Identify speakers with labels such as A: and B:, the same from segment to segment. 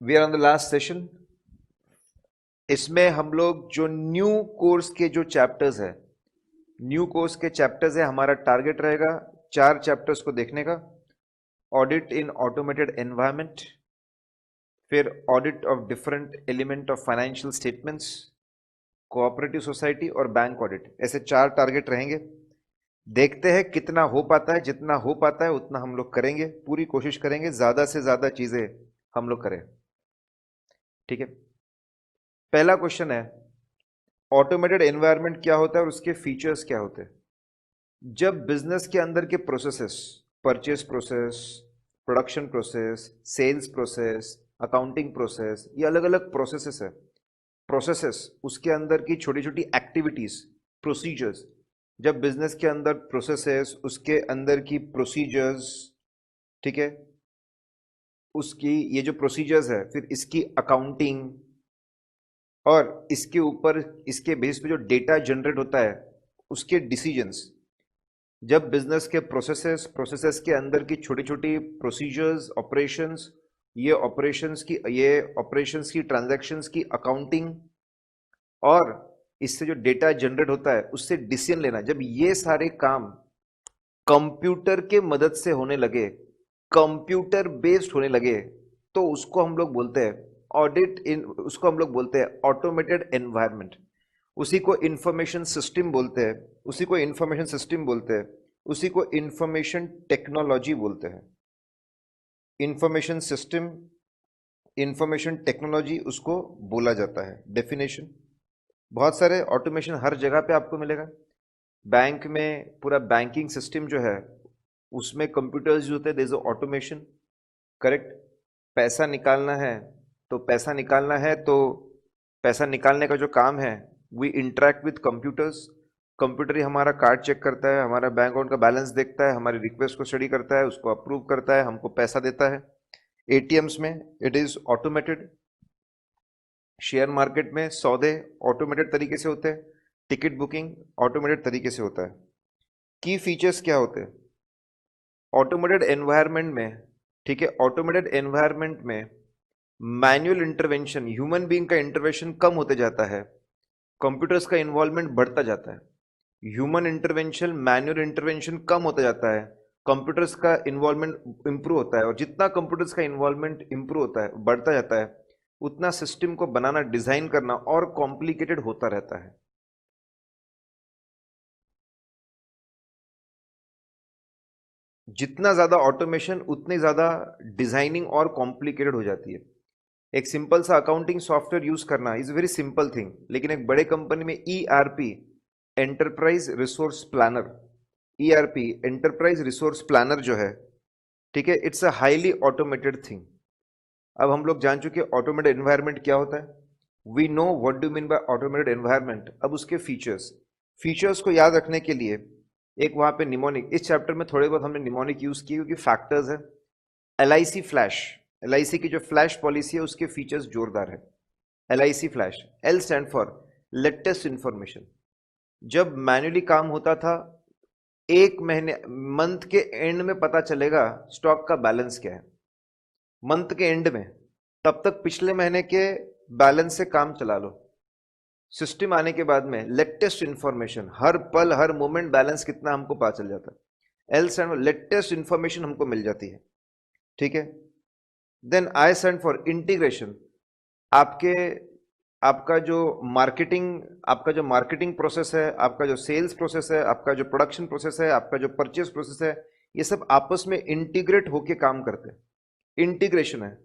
A: We are on the last session. इसमें हम लोग जो न्यू कोर्स के जो चैप्टर्स है, न्यू कोर्स के चैप्टर्स है, हमारा टारगेट रहेगा 4 चैप्टर्स को देखने का। ऑडिट इन ऑटोमेटेड एनवायरनमेंट, फिर audit of different element of financial statements, cooperative society और बैंक ऑडिट। ऐसे 4 टारगेट रहेंगे। देखते हैं कितना हो पाता है। जितना हो पाता है उतना हम लोग करेंगे, पूरी कोशिश करेंगे ज्यादा से ज्यादा चीजें हम लोग करें। ठीक है, पहला क्वेश्चन है ऑटोमेटेड एनवायरनमेंट क्या होता है और उसके फीचर्स क्या होते हैं। जब बिजनेस के अंदर के processes, purchase process, production process, sales process, accounting process, ये अलग अलग प्रोसेसेस है। प्रोसेसेस, उसके अंदर की छोटी छोटी एक्टिविटीज, प्रोसीजर्स। जब बिजनेस के अंदर प्रोसेसेस, उसके अंदर की प्रोसीजर्स, ठीक है, उसकी ये जो प्रोसीजर्स है, फिर इसकी अकाउंटिंग, और इसके ऊपर इसके बेस पे जो डेटा जनरेट होता है, उसके डिसीजंस। जब बिजनेस के प्रोसेसेस, प्रोसेसेस के अंदर की छोटी छोटी प्रोसीजर्स, ऑपरेशंस, ये ऑपरेशंस की ट्रांजैक्शंस की अकाउंटिंग, और इससे जो डेटा जनरेट होता है उससे डिसीजन लेना, जब ये सारे काम कंप्यूटर के मदद से होने लगे, कंप्यूटर बेस्ड होने लगे, तो उसको हम लोग बोलते हैं ऑडिट इन, उसको हम लोग बोलते हैं ऑटोमेटेड एनवायरनमेंट। उसी को इंफॉर्मेशन सिस्टम बोलते हैं, उसी को इंफॉर्मेशन सिस्टम बोलते हैं, उसी को इंफॉर्मेशन टेक्नोलॉजी बोलते हैं। इंफॉर्मेशन सिस्टम, इंफॉर्मेशन टेक्नोलॉजी उसको बोला जाता है। डेफिनेशन, बहुत सारे ऑटोमेशन हर जगह पे आपको मिलेगा। बैंक में पूरा बैंकिंग सिस्टम जो है उसमें कंप्यूटर्स जो होते हैं, देयर इज ऑटोमेशन। करेक्ट। पैसा निकालना है तो पैसा निकालने का जो काम है, we interact with computers. Computer ही हमारा कार्ड चेक करता है, हमारा बैंक अकाउंट का बैलेंस देखता है, हमारी रिक्वेस्ट को स्टडी करता है, उसको अप्रूव करता है, हमको पैसा देता है। एटीएम्स में it is automated. Share market में सौदे ऑटोमेटेड तरीके से होते हैं। टिकट बुकिंग ऑटोमेटेड तरीके से होता है। की फीचर्स क्या होते हैं ऑटोमेटेड एनवायरनमेंट में? ठीक है, ऑटोमेटेड एनवायरनमेंट में मैनुअल इंटरवेंशन, ह्यूमन बीइंग का इंटरवेंशन कम होते जाता है, कंप्यूटर्स का इन्वॉल्वमेंट बढ़ता जाता है। ह्यूमन इंटरवेंशन, मैनुअल इंटरवेंशन कम होता जाता है, कंप्यूटर्स का इन्वॉल्वमेंट इंप्रूव होता है। और जितना कंप्यूटर्स का इन्वॉल्वमेंट इंप्रूव होता है, बढ़ता जाता है, उतना सिस्टम को बनाना, डिजाइन करना और कॉम्प्लिकेटेड होता रहता है। जितना ज्यादा ऑटोमेशन उतनी ज्यादा डिजाइनिंग और कॉम्प्लिकेटेड हो जाती है। एक सिंपल सा अकाउंटिंग सॉफ्टवेयर यूज करना इज वेरी सिंपल थिंग, लेकिन एक बड़े कंपनी में ERP, enterprise resource planner, ERP enterprise resource planner जो है, ठीक है, it's a highly automated thing. अब हम लोग जान चुके ऑटोमेटेड एनवायरनमेंट क्या होता है। We know what do mean by automated environment. अब उसके फीचर्स, फीचर्स को याद रखने के लिए एक वहां पे निमोनिक, इस चैप्टर में थोड़े बहुत हमने निमोनिक यूज किए क्योंकि फैक्टर्स है। एलआईसी फ्लैश, एलआईसी की जो फ्लैश पॉलिसी है उसके फीचर्स जोरदार है। LIC flash, L stand for latest information. जब मैन्युअली काम होता था, एक महीने, मंथ के एंड में पता चलेगा स्टॉक का बैलेंस क्या है, मंथ के एंड में। तब तक पिछले महीने के बैलेंस से काम चला लो। सिस्टम आने के बाद में लेटेस्ट इंफॉर्मेशन, हर पल हर मोमेंट बैलेंस कितना हमको पता चल जाता है। L stand for latest information हमको मिल जाती है। ठीक है। Then I stand for integration. आपके आपका जो मार्केटिंग प्रोसेस है, आपका जो सेल्स प्रोसेस है, आपका जो प्रोडक्शन प्रोसेस है, आपका जो परचेस प्रोसेस है, ये सब आपस में इंटीग्रेट होके काम करते हैं। इंटीग्रेशन है।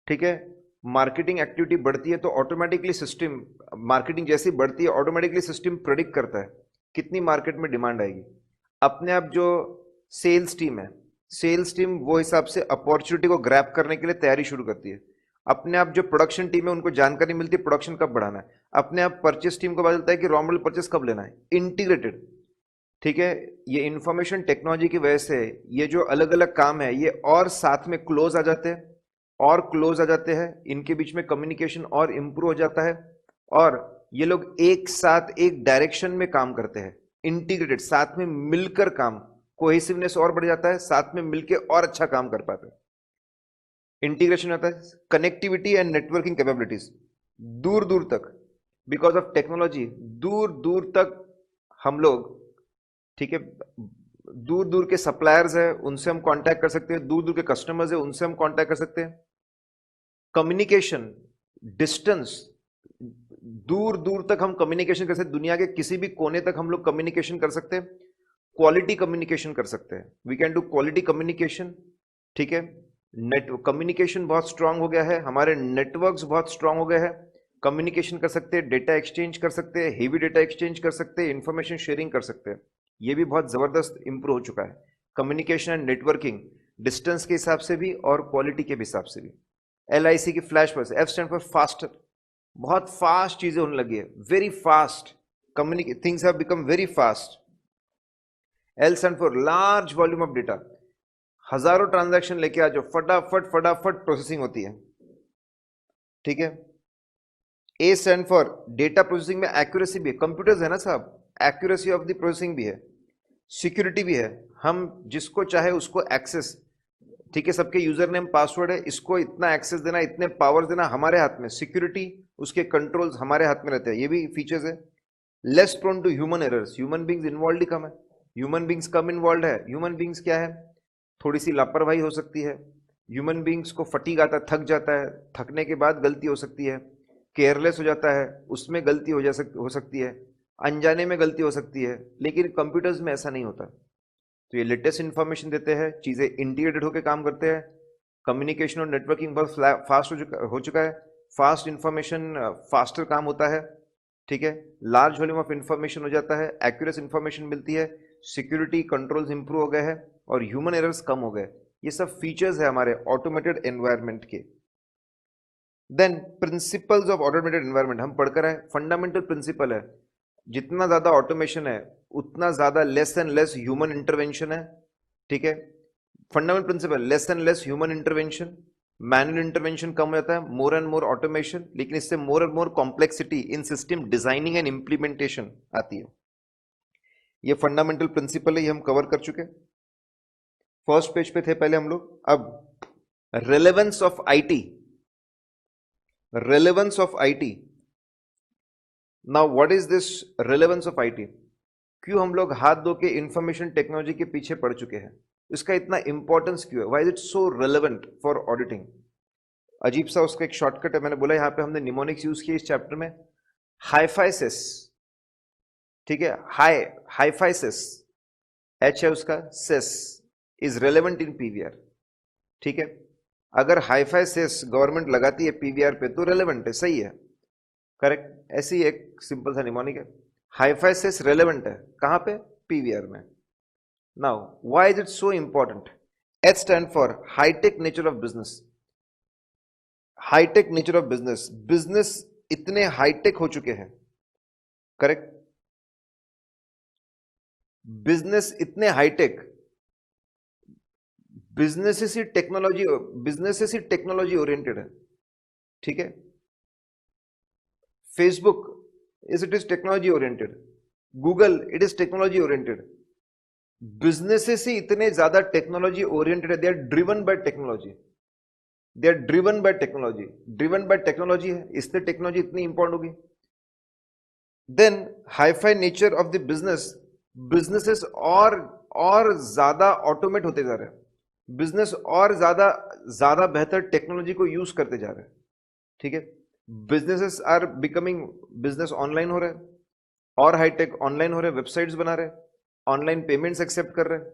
A: ठीक है। मार्केटिंग एक्टिविटी बढ़ती है तो ऑटोमेटिकली सिस्टम, मार्केटिंग जैसी बढ़ती है ऑटोमेटिकली सिस्टम प्रेडिक्ट करता है कितनी मार्केट में डिमांड आएगी। अपने आप जो सेल्स टीम है, सेल्स टीम वो हिसाब से अपॉर्चुनिटी को ग्रैब करने के लिए तैयारी शुरू करती है। अपने आप जो प्रोडक्शन टीम है उनको जानकारी मिलती है प्रोडक्शन कब बढ़ाना है। अपने आप परचेस टीम को पता चलता है कि रॉ मटेरियल परचेस कब लेना है। इंटीग्रेटेड। ठीक है। ये इंफॉर्मेशन टेक्नोलॉजी की वजह से ये जो अलग अलग काम है ये और साथ में क्लोज आ जाते हैं, और क्लोज आ जाते हैं, इनके बीच में कम्युनिकेशन और इंप्रूव हो जाता है, और ये लोग एक साथ एक डायरेक्शन में काम करते हैं। इंटीग्रेटेड, साथ में मिलकर काम, कोहेसिवनेस और बढ़ जाता है, साथ में मिलकर और अच्छा काम कर पाते हैं। इंटीग्रेशन होता है कनेक्टिविटी एंड नेटवर्किंग कैपेबिलिटीज, दूर दूर तक, बिकॉज ऑफ टेक्नोलॉजी दूर दूर तक हम लोग, ठीक है, दूर दूर के सप्लायर्स है उनसे हम कांटेक्ट कर सकते हैं, दूर दूर के कस्टमर्स है उनसे हम कांटेक्ट कर सकते हैं। कम्युनिकेशन डिस्टेंस, दूर दूर तक हम कम्युनिकेशन कर सकते हैं, दुनिया के किसी भी कोने तक हम लोग कम्युनिकेशन कर सकते हैं, क्वालिटी कम्युनिकेशन कर सकते हैं, we can do quality communication, ठीक है। नेट कम्युनिकेशन बहुत स्ट्रांग हो गया है, हमारे नेटवर्क्स बहुत स्ट्रांग हो गए हैं, कम्युनिकेशन कर सकते हैं, डेटा एक्सचेंज कर सकते हैं, हेवी डेटा एक्सचेंज कर सकते हैं, इंफॉर्मेशन शेयरिंग कर सकते हैं, ये भी बहुत जबरदस्त इंप्रूव हो चुका है कम्युनिकेशन एंड नेटवर्किंग, डिस्टेंस के हिसाब से भी और क्वालिटी के हिसाब से भी। LIC की फ्लैश बस, F स्टैंड फॉर फास्टर, बहुत फास्ट चीजें होने लगी है, very fast, communicate things have become very fast. L stand for large volume of data, हजारों ट्रांजैक्शन लेके आ जाओ, फटाफट फटाफट प्रोसेसिंग होती है, ठीक है। A stand for data processing में एक्यूरेसी भी है, कंप्यूटर्स है ना साहब, एक्यूरेसी ऑफ द प्रोसेसिंग भी है, सिक्योरिटी भी है, हम जिसको चाहे उसको एक्सेस, ठीक है, सबके यूजर नेम पासवर्ड है, इसको इतना एक्सेस देना, इतने पावर देना हमारे हाथ में, सिक्योरिटी उसके कंट्रोल्स हमारे हाथ में रहते हैं, ये भी फीचर्स है। Less prone to human errors, human beings involve ही कम है, ह्यूमन बींग्स कम इन्वॉल्व है। ह्यूमन बींग्स क्या है, थोड़ी सी लापरवाही हो सकती है, ह्यूमन बींग्स को फटीग आता है, थक जाता है, थकने के बाद गलती हो सकती है, केयरलेस हो जाता है, उसमें गलती हो सकती है, अनजाने में गलती हो सकती है, लेकिन कंप्यूटर्स में ऐसा नहीं होता। तो ये लेटेस्ट इंफॉर्मेशन देते हैं, चीज़ें इंटीग्रेटेड होकर काम करते हैं, कम्युनिकेशन और नेटवर्किंग बहुत फास्ट हो चुका है, फास्ट इंफॉर्मेशन, फास्टर काम होता है, ठीक है, लार्ज वॉल्यूम ऑफ इंफॉर्मेशन हो जाता है, एक्यूरेट इंफॉर्मेशन मिलती है, सिक्योरिटी कंट्रोल्स इंप्रूव हो गए हैं और ह्यूमन एरर्स कम हो गए। ये सब फीचर्स है हमारे ऑटोमेटेड एनवायरनमेंट के। Then principles of automated environment हम पढ़कर आए, फंडामेंटल प्रिंसिपल है, जितना ज्यादा ऑटोमेशन है उतना ज्यादा less and less human intervention है, ठीक है। Fundamental principle less and less human intervention, manual intervention कम हो जाता है, मोर एंड मोर ऑटोमेशन, लेकिन इससे more and more complexity in system designing and implementation आती है। ये फंडामेंटल प्रिंसिपल है, ये हम कवर कर चुके, फर्स्ट पेज पे थे पहले हम लोग। अब relevance of IT, relevance of IT, now what is this relevance of IT, क्यों हम लोग हाथ धो के इंफॉर्मेशन टेक्नोलॉजी के पीछे पड़ चुके हैं, इसका इतना इंपॉर्टेंस क्यों है, why is it so relevant for auditing. अजीब सा उसका एक शॉर्टकट है, मैंने बोला यहां पे हमने निमोनिक्स यूज किया इस चैप्टर में, हाइफाइसिस, ठीक है, हाइफाइसिस, एच है उसका, सेस इज रेलेवेंट इन पीवीआर, ठीक है। अगर हाइफाइसिस गवर्नमेंट लगाती है पीवीआर पे तो रेलेवेंट है, सही है, करेक्ट, ऐसी एक सिंपल सा निमोनिक है, हाइफाइसिस रेलेवेंट है कहां पे, पीवीआर में। Now why is it so important, H stand for hitech nature of business, hitech nature of business, business इतने हाईटेक हो चुके हैं, करेक्ट, बिजनेस इतने हाईटेक, बिजनेसेस ही टेक्नोलॉजी ओरिएंटेड है, ठीक है। Facebook it is technology oriented, Google it is technology oriented, businesses ही इतने ज्यादा टेक्नोलॉजी ओरिएंटेड है, they are driven by technology, they are driven by technology, driven by technology है, इसलिए टेक्नोलॉजी इतनी इंपॉर्टेंट होगी। Then hi-fi nature of the business, businesses और ज्यादा ऑटोमेट होते जा रहे हैं, बिजनेस और ज्यादा ज्यादा बेहतर टेक्नोलॉजी को यूज करते जा रहे हैं, ठीक है। Businesses are becoming, business online हो रहे हैं, और हाईटेक ऑनलाइन हो रहे हैं, वेबसाइट्स बना रहे हैं, ऑनलाइन पेमेंट्स एक्सेप्ट कर रहे हैं,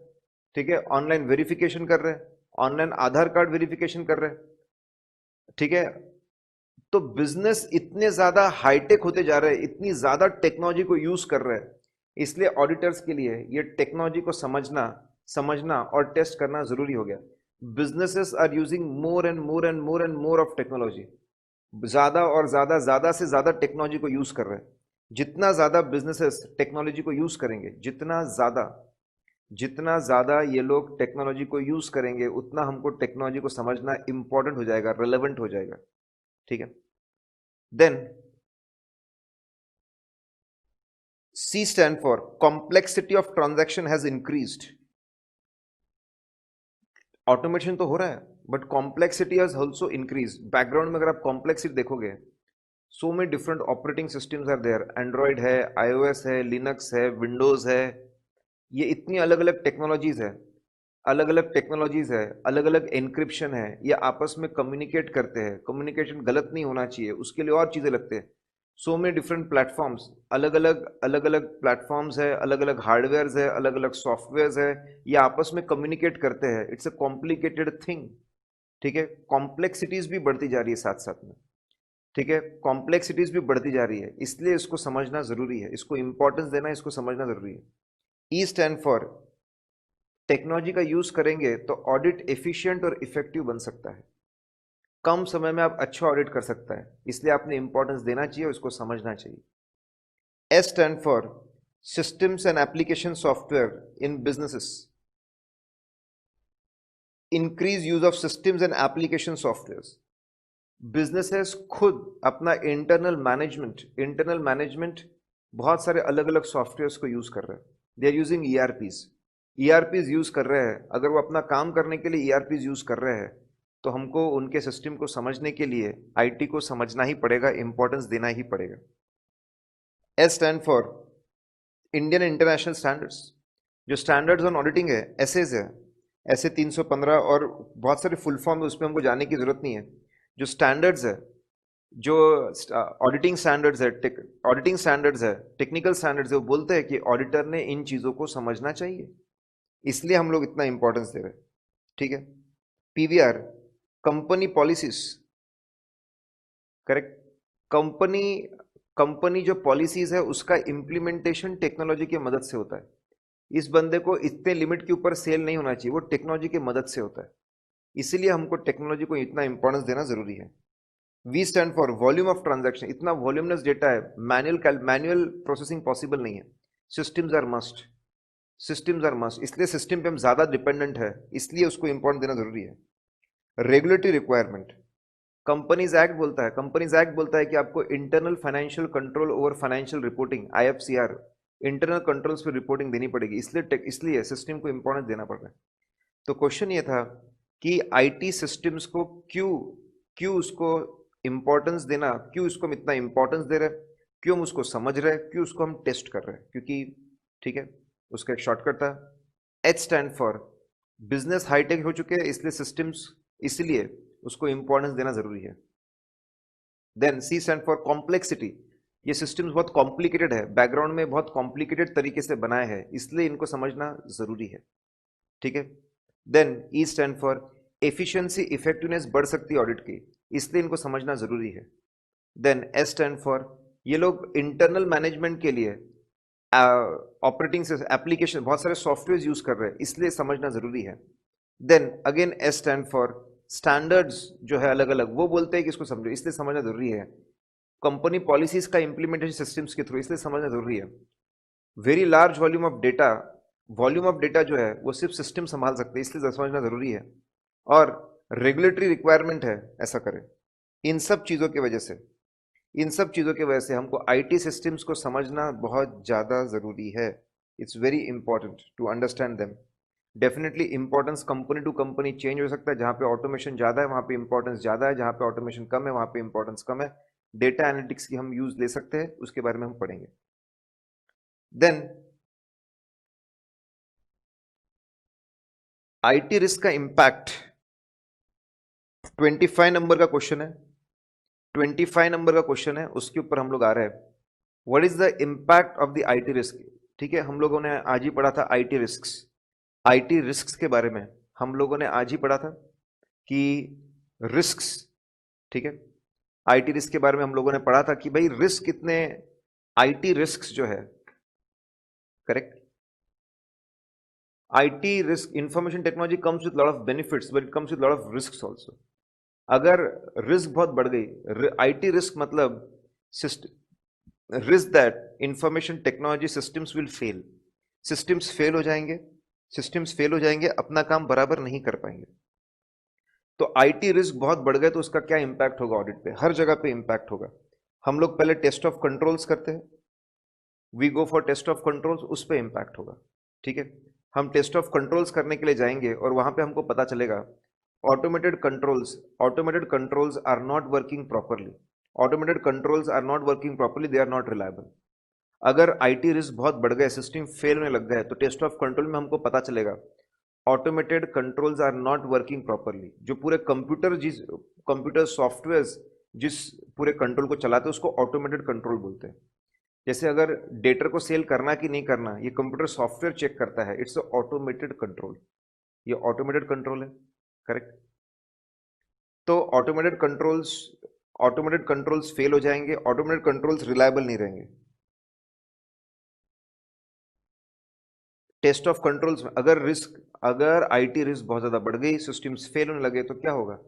A: ठीक है, ऑनलाइन वेरिफिकेशन कर रहे हैं, ऑनलाइन आधार कार्ड वेरिफिकेशन कर रहे हैं, ठीक है। तो बिजनेस इतने ज्यादा हाईटेक होते जा रहे हैं, इतनी ज्यादा टेक्नोलॉजी को यूज कर रहे हैं, इसलिए ऑडिटर्स के लिए ये टेक्नोलॉजी को समझना और टेस्ट करना जरूरी हो गया। Businesses are using more and more and more and more of technology, ज्यादा और ज्यादा से ज्यादा टेक्नोलॉजी को यूज कर रहे हैं। जितना ज्यादा बिजनेसेस टेक्नोलॉजी को यूज करेंगे, जितना ज्यादा ये लोग टेक्नोलॉजी को यूज करेंगे, उतना हमको टेक्नोलॉजी को समझना इंपॉर्टेंट हो जाएगा, रेलेवेंट हो जाएगा, ठीक है। Then C stand for complexity of transaction has increased, automation तो हो रहा है but complexity has also increase. Background में अगर आप कॉम्प्लेक्सिटी देखोगे, so many different operating systems are there. Android है, आईओएस है, लिनक्स है, विंडोज है। ये इतनी अलग अलग टेक्नोलॉजीज है, अलग अलग टेक्नोलॉजीज है, अलग अलग एन्क्रिप्शन है, ये आपस में कम्युनिकेट करते हैं। कम्युनिकेशन गलत नहीं होना चाहिए, उसके लिए और चीजें लगते हैं। सो मेनी डिफरेंट प्लेटफॉर्म्स, अलग अलग प्लेटफॉर्म्स है, अलग अलग हार्डवेयर है, अलग अलग सॉफ्टवेयर है, ये आपस में कम्युनिकेट करते हैं। It's a complicated thing. ठीक है, कॉम्प्लेक्सिटीज भी बढ़ती जा रही है साथ साथ में। ठीक है, कॉम्प्लेक्सिटीज भी बढ़ती जा रही है, इसलिए इसको समझना जरूरी है, इसको इंपॉर्टेंस देना, इसको समझना जरूरी है। ई स्टैंड फॉर टेक्नोलॉजी का यूज करेंगे तो ऑडिट एफिशिएंट और इफेक्टिव बन सकता है। कम समय में आप अच्छा ऑडिट कर सकता है, इसलिए आपने इंपॉर्टेंस देना चाहिए और इसको समझना चाहिए। S stand for systems and application software in businesses. Increase use of systems and application software. Businesses खुद अपना इंटरनल मैनेजमेंट बहुत सारे अलग अलग सॉफ्टवेयर्स को यूज कर रहे हैं। दे आर यूजिंग ईआरपीज यूज कर रहे हैं। अगर वो अपना काम करने के लिए ईआरपीज यूज कर रहे हैं, तो हमको उनके सिस्टम को समझने के लिए आईटी को समझना ही पड़ेगा, इंपॉर्टेंस देना ही पड़ेगा। S stand for Indian international standards. जो स्टैंडर्ड्स ऑन ऑडिटिंग है, एसएज है, ऐसे 315 और बहुत सारे फुल फॉर्म है, उसमें हमको जाने की जरूरत नहीं है। जो स्टैंडर्ड्स है, जो ऑडिटिंग स्टैंडर्ड्स है, टेक्निकल स्टैंडर्ड्स है, वो बोलते हैं कि ऑडिटर ने इन चीजों को समझना चाहिए, इसलिए हम लोग इतना इंपॉर्टेंस दे रहे हैं। ठीक है, PVR, company policies. Correct. Company company जो पॉलिसीज है उसका इंप्लीमेंटेशन टेक्नोलॉजी की मदद से होता है। इस बंदे को इतने लिमिट के ऊपर सेल नहीं होना चाहिए, वो टेक्नोलॉजी की मदद से होता है, इसीलिए हमको टेक्नोलॉजी को इतना इंपॉर्टेंस देना जरूरी है। V stand for volume of transaction. इतना वॉल्यूमनेस डेटा है, मैनुअल प्रोसेसिंग पॉसिबल नहीं है। Systems are must, systems are must, इसलिए सिस्टम पे हम ज्यादा डिपेंडेंट है, इसलिए उसको इंपॉर्टेंट देना जरूरी है। रेगुलेटरी रिक्वायरमेंट, कंपनीज एक्ट बोलता है कि आपको internal financial control over financial reporting, IFCR, internal controls पे रिपोर्टिंग देनी पड़ेगी, इसलिए सिस्टम को इंपॉर्टेंस देना पड़ रहा है। तो क्वेश्चन ये था कि आईटी सिस्टम्स को क्यों क्यों उसको इंपॉर्टेंस देना, क्यों उसको हम इतना इंपॉर्टेंस दे रहे हैं, क्यों हम उसको समझ रहे हैं, क्यों उसको हम टेस्ट कर रहे हैं, क्योंकि ठीक है, उसका एक शॉर्टकट था। H stand for business hi-tech हो चुके हैं, इसलिए सिस्टम्स, इसलिए उसको इंपॉर्टेंस देना जरूरी है। Then C stand for complexity. ये सिस्टम्स बहुत कॉम्प्लिकेटेड है, बैकग्राउंड में बहुत कॉम्प्लिकेटेड तरीके से बनाए हैं, इसलिए इनको समझना जरूरी है। ठीक है। Then E stand for efficiency, effectiveness बढ़ सकती है ऑडिट की, इसलिए इनको समझना जरूरी है। देन एस स्टैंड फॉर ये लोग इंटरनल मैनेजमेंट के लिए ऑपरेटिंग एप्लीकेशन, बहुत सारे सॉफ्टवेयर यूज कर रहे हैं, इसलिए समझना जरूरी है। Then again S stand for standards, जो है अलग अलग, वो बोलते हैं कि इसको समझो, इसलिए समझना जरूरी है। कंपनी पॉलिसीज का इंप्लीमेंटेशन सिस्टम्स के थ्रू, इसलिए समझना जरूरी है। Very large volume of data जो है वो सिर्फ सिस्टम संभाल सकते हैं, इसलिए समझना जरूरी है। और रेगुलेटरी रिक्वायरमेंट है ऐसा करें। इन सब चीजों की वजह से हमको आईटी सिस्टम्स को समझना बहुत ज्यादा जरूरी है। It's very important to understand them. Definitely importance company to company change हो सकता है, जहां पे ऑटोमेशन ज्यादा है वहां पे इंपॉर्टेंस ज्यादा है, जहां पे ऑटोमेशन कम है वहां पे इंपॉर्टेंस कम है। डेटा एनालिटिक्स की हम यूज ले सकते हैं, उसके बारे में हम पढ़ेंगे। देन आईटी रिस्क का इंपैक्ट, 25 नंबर का क्वेश्चन है, 25 नंबर का क्वेश्चन है, उसके ऊपर हम लोग आ रहे हैं। What is the impact of the IT risk. ठीक है, हम लोगों ने आज ही पढ़ा था आईटी रिस्क के बारे में हम लोगों ने आज ही पढ़ा था कि रिस्क्स, ठीक है, आईटी रिस्क के बारे में हम लोगों ने पढ़ा था कि भाई रिस्क कितने, आईटी रिस्क जो है, correct, IT risk, information technology comes with lot of benefits but it comes with lot of risks also. अगर रिस्क बहुत बढ़ गई, आईटी रिस्क मतलब risk that information technology systems will fail, systems fail हो जाएंगे, अपना काम बराबर नहीं कर पाएंगे। तो आईटी रिस्क बहुत बढ़ गए तो उसका क्या इंपैक्ट होगा ऑडिट पे, हर जगह पे इंपैक्ट होगा। हम लोग पहले टेस्ट ऑफ कंट्रोल्स करते हैं, we go for test of controls, उस पर इंपैक्ट होगा। ठीक है, हम टेस्ट ऑफ कंट्रोल्स करने के लिए जाएंगे और वहां पे हमको पता चलेगा automated controls are not working properly. Automated controls are not working properly, they are not reliable. अगर आईटी रिस्क बहुत बढ़ गए, सिस्टम फेल होने लग गए, तो टेस्ट ऑफ कंट्रोल में हमको पता चलेगा automated controls are not working properly. जो पूरे कंप्यूटर सॉफ्टवेयर जिस पूरे कंट्रोल को चलाते हैं उसको ऑटोमेटेड कंट्रोल बोलते हैं। जैसे अगर डेटा को सेल करना कि नहीं करना ये कंप्यूटर सॉफ्टवेयर चेक करता है, इट्स ऑटोमेटेड कंट्रोल, ये ऑटोमेटेड कंट्रोल है, करेक्ट। तो ऑटोमेटेड कंट्रोल्स फेल हो जाएंगे, ऑटोमेटेड कंट्रोल्स रिलायबल नहीं रहेंगे। टेस्ट ऑफ कंट्रोल्स में अगर आईटी रिस्क बहुत ज्यादा बढ़ गई, सिस्टम्स फेल होने लगे, तो क्या होगा?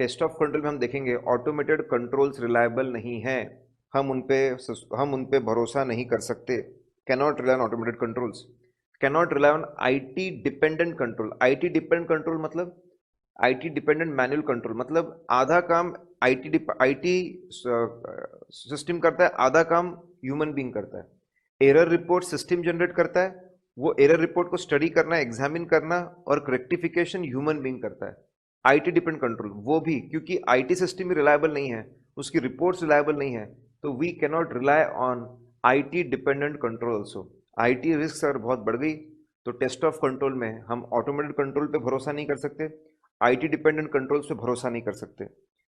A: टेस्ट ऑफ कंट्रोल में हम देखेंगे ऑटोमेटेड कंट्रोल्स रिलायबल नहीं है, हम उनपे भरोसा नहीं कर सकते। Cannot rely on automated controls, cannot rely on IT dependent control. IT dependent control मतलब आईटी डिपेंडेंट मैनुअल कंट्रोल, मतलब आधा काम आईटी सिस्टम करता है, आधा काम ह्यूमन बीइंग करता है। एरर रिपोर्ट सिस्टम जनरेट करता है, वो एरर रिपोर्ट को स्टडी करना, एग्जामिन करना और रेक्टिफिकेशन ह्यूमन बीइंग करता है। आईटी डिपेंड कंट्रोल वो भी, क्योंकि आईटी सिस्टम ही रिलायबल नहीं है, उसकी रिपोर्ट्स रिलायबल नहीं है, तो we cannot rely on IT dependent control also. IT risk अगर बहुत बढ़ गई तो टेस्ट ऑफ कंट्रोल में हम ऑटोमेटेड कंट्रोल पे भरोसा नहीं कर सकते, आईटी डिपेंडेंट कंट्रोल्स पे भरोसा नहीं कर सकते,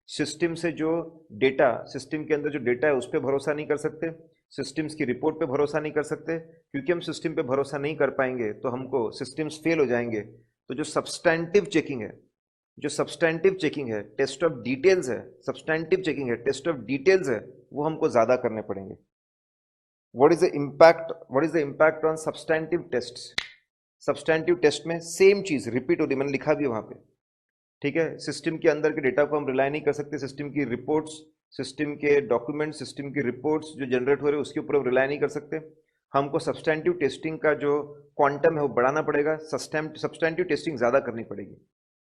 A: सिस्टम से जो डेटा, सिस्टम के अंदर जो डेटा है उस पर भरोसा नहीं कर सकते, सिस्टम्स की रिपोर्ट पे भरोसा नहीं कर सकते, क्योंकि हम सिस्टम पे भरोसा नहीं कर पाएंगे तो हमको सिस्टम्स फेल हो जाएंगे। तो जो सब्सटैंटिव चेकिंग है, टेस्ट ऑफ डिटेल्स है, सब्सटैंटिव चेकिंग है, टेस्ट ऑफ डिटेल्स है, वो हमको ज्यादा करने पड़ेंगे। What is the impact on substantive tests? Substantive test में सेम चीज रिपीट हो रही, मैंने लिखा भी वहां पे, ठीक है। सिस्टम के अंदर के डेटा को हम रिलाई नहीं कर सकते, सिस्टम की रिपोर्ट्स, सिस्टम के डॉक्यूमेंट्स, सिस्टम की रिपोर्ट्स जो जनरेट हो रहे हैं उसके ऊपर हम रिलाई नहीं कर सकते। हमको सब्सटैंटिव टेस्टिंग का जो क्वांटम है वो बढ़ाना पड़ेगा, सब्सटैंटिव टेस्टिंग ज्यादा करनी पड़ेगी।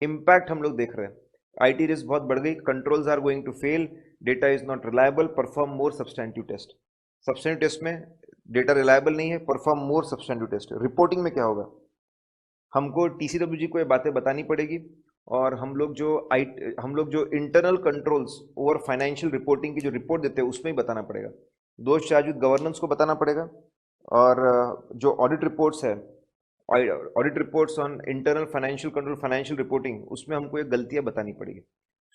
A: इम्पैक्ट हम लोग देख रहे हैं, आईटी रिस्क बहुत बढ़ गई, controls are going to fail, data is not reliable, perform more substantive test. Substantive test में डेटा रिलायबल नहीं है, perform more substantive test. Reporting में क्या होगा? हमको टीसीडब्ल्यूजी को ये बातें बतानी पड़ेगी, और हम लोग जो internal controls over financial reporting की जो रिपोर्ट देते हैं उसमें ही बताना पड़ेगा, दोष चार्ज गवर्नेंस को बताना पड़ेगा, और जो ऑडिट रिपोर्ट्स है, audit reports on internal financial control, financial reporting, उसमें हमको ये गलतियां बतानी पड़ेगी।